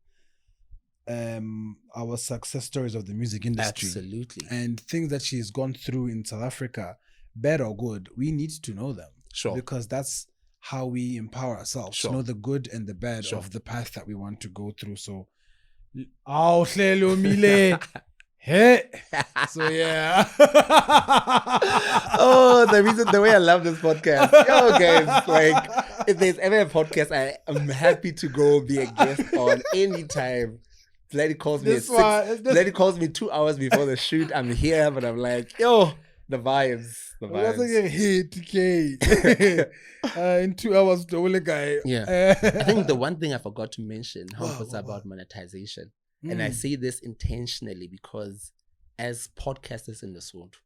Speaker 2: our success stories of the music industry.
Speaker 1: Absolutely.
Speaker 2: And things that she's gone through in South Africa, bad or good, we need to know them.
Speaker 1: Sure.
Speaker 2: Because that's how we empower ourselves.
Speaker 1: Sure.
Speaker 2: To know the good and the bad of the path that we want to go through. So hey. So yeah.
Speaker 1: The way I love this podcast. Yo guys, like if there's ever a podcast I am happy to go be a guest on anytime. Lady calls me Lady calls me 2 hours before the shoot. I'm here, but I'm like, yo, the vibes.
Speaker 2: That's like a hit, TK. In 2 hours, the only guy.
Speaker 1: Yeah. I think the one thing I forgot to mention was about monetization. And I say this intentionally because as podcasters in Lesotho,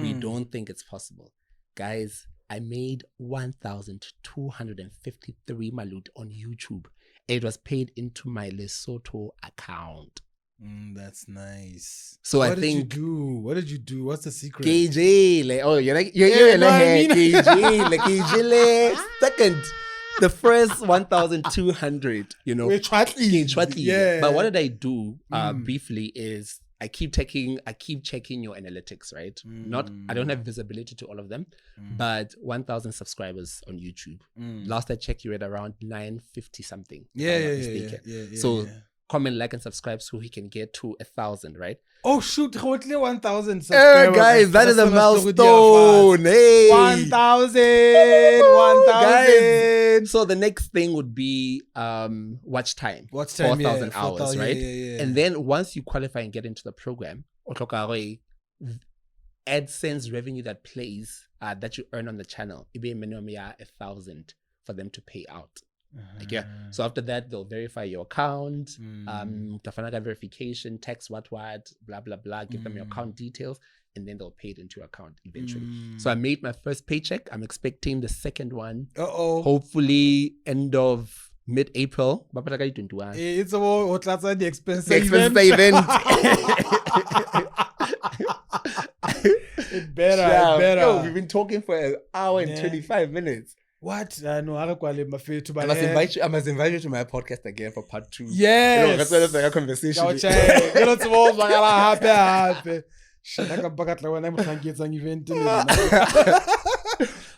Speaker 1: we don't think it's possible. Guys, I made 1,253 malut on YouTube. It was paid into my Lesotho account.
Speaker 2: That's nice.
Speaker 1: So
Speaker 2: what did you do? What's the secret?
Speaker 1: KJ, like, oh, you're like, you're KJ, like KJ, second. The first 1,200,
Speaker 2: Yeah.
Speaker 1: But what did I do briefly is I keep checking your analytics, right? I don't have visibility to all of them, but 1,000 subscribers on YouTube. Last I checked, you were at around 950 something.
Speaker 2: Yeah.
Speaker 1: Comment, like, and subscribe so he can get to 1,000, right?
Speaker 2: Oh shoot, totally 1,000 subscribers.
Speaker 1: Guys, that is a milestone. Hey.
Speaker 2: 1,000.
Speaker 1: Guys. So the next thing would be watch time. 4,000 hours, right?
Speaker 2: Yeah.
Speaker 1: And then once you qualify and get into the program, AdSense revenue that plays that you earn on the channel, it be minimum 1,000 for them to pay out. So after that, they'll verify your account, verification, text, what, blah, blah, blah, give them your account details, and then they'll pay it into your account eventually. So I made my first paycheck. I'm expecting the second one. Hopefully end of mid-April.
Speaker 2: It's about the expense
Speaker 1: event.
Speaker 2: It better.
Speaker 1: Yo, we've been talking for an hour and 25 minutes.
Speaker 2: What? No, I must
Speaker 1: invite you to my podcast again for part 2.
Speaker 2: Yes.
Speaker 1: That's like a conversation.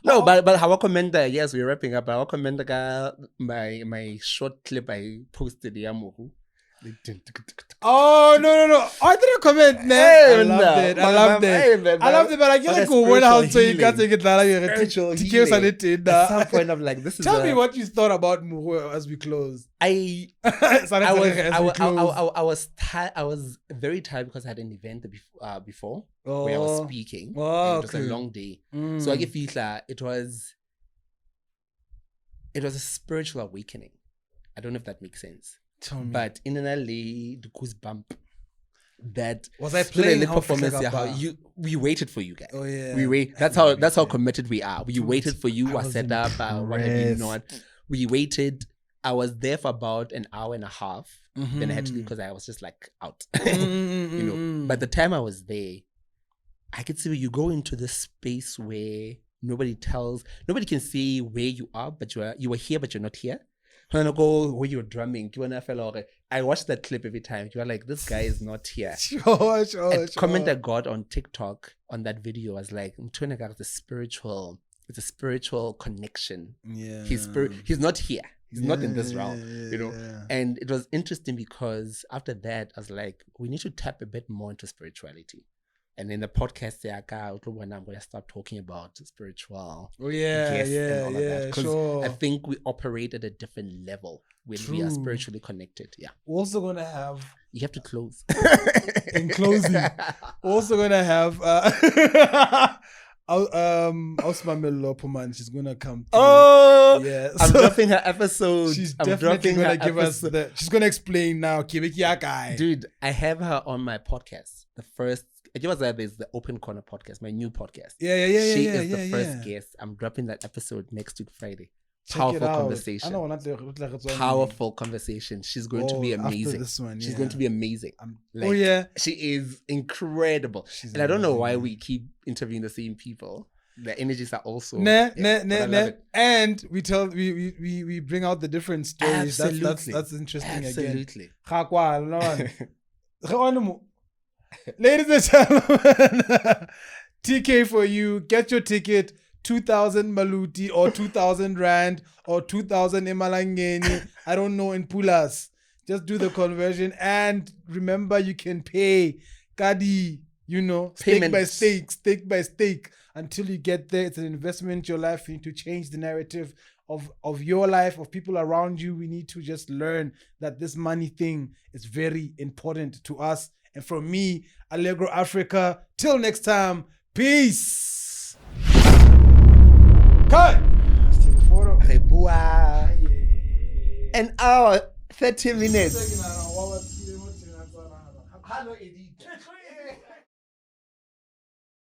Speaker 2: No,
Speaker 1: but how I comment that? Yes, we're wrapping up. How I comment my short clip I posted yamuhu.
Speaker 2: Oh no! I didn't comment. I loved it. But I get like when how so you can't take it that.
Speaker 1: At some point, I'm like, this is.
Speaker 2: Tell me what you thought about Muhu as we close.
Speaker 1: I was very tired because I had an event before where I was speaking. And it was a long day, so I get feel like it was a spiritual awakening. I don't know if that makes sense. But in an alley, the goosebump that
Speaker 2: was I playing
Speaker 1: performance. We waited for you guys.
Speaker 2: Oh yeah,
Speaker 1: we wait. That's how committed we are. We waited for you. I set up. What have you not? We waited. I was there for about an hour and a half. Then I had to leave because I was just like out. But the time I was there, I could see where you go into this space where nobody can see where you are, but you were here, but you're not here. When I go where you're drumming, I watch that clip every time. You are like, this guy is not here.
Speaker 2: Sure.
Speaker 1: Comment I got on TikTok on that video was like, it's a spiritual connection.
Speaker 2: Yeah.
Speaker 1: He's not here. He's not in this realm, And it was interesting because after that, I was like, we need to tap a bit more into spirituality. And in the podcast, I'm going to start talking about spiritual.
Speaker 2: Sure.
Speaker 1: I think we operate at a different level when we are spiritually connected. Yeah.
Speaker 2: We're also going to have...
Speaker 1: You have to close.
Speaker 2: In closing, we're also going to have Ausmamelo Poman, she's gonna come through.
Speaker 1: Oh,
Speaker 2: yeah.
Speaker 1: I'm dropping her episode.
Speaker 2: She's
Speaker 1: I'm
Speaker 2: definitely
Speaker 1: dropping
Speaker 2: gonna
Speaker 1: her
Speaker 2: give us
Speaker 1: episode.
Speaker 2: she's gonna explain now. Guy.
Speaker 1: Dude, I have her on my podcast. The first, there's the Open Corner podcast, my new podcast.
Speaker 2: Yeah.
Speaker 1: She is the first guest. I'm dropping that episode next week Friday. Powerful conversation. Powerful conversation. She's going to be amazing.
Speaker 2: This one,
Speaker 1: She's going to be amazing. She is incredible.
Speaker 2: She's
Speaker 1: and I don't know
Speaker 2: amazing.
Speaker 1: why we keep interviewing the same people. The energies are also
Speaker 2: and we bring out the different stories.
Speaker 1: Absolutely.
Speaker 2: That's interesting.
Speaker 1: Absolutely.
Speaker 2: Again. Ladies and gentlemen, TK for you. Get your ticket. 2,000 Maluti or 2,000 Rand or 2,000 Emalangeni. I don't know, in Pulas. Just do the conversion and remember you can pay Kadi, stake by stake until you get there. It's an investment in your life. You need to change the narrative of your life, of people around you. We need to just learn that this money thing is very important to us. And from me, Allegro Africa, till next time, peace. Cut. Let's take a photo.
Speaker 1: An hour, 30 minutes.
Speaker 2: Hello, Eddie.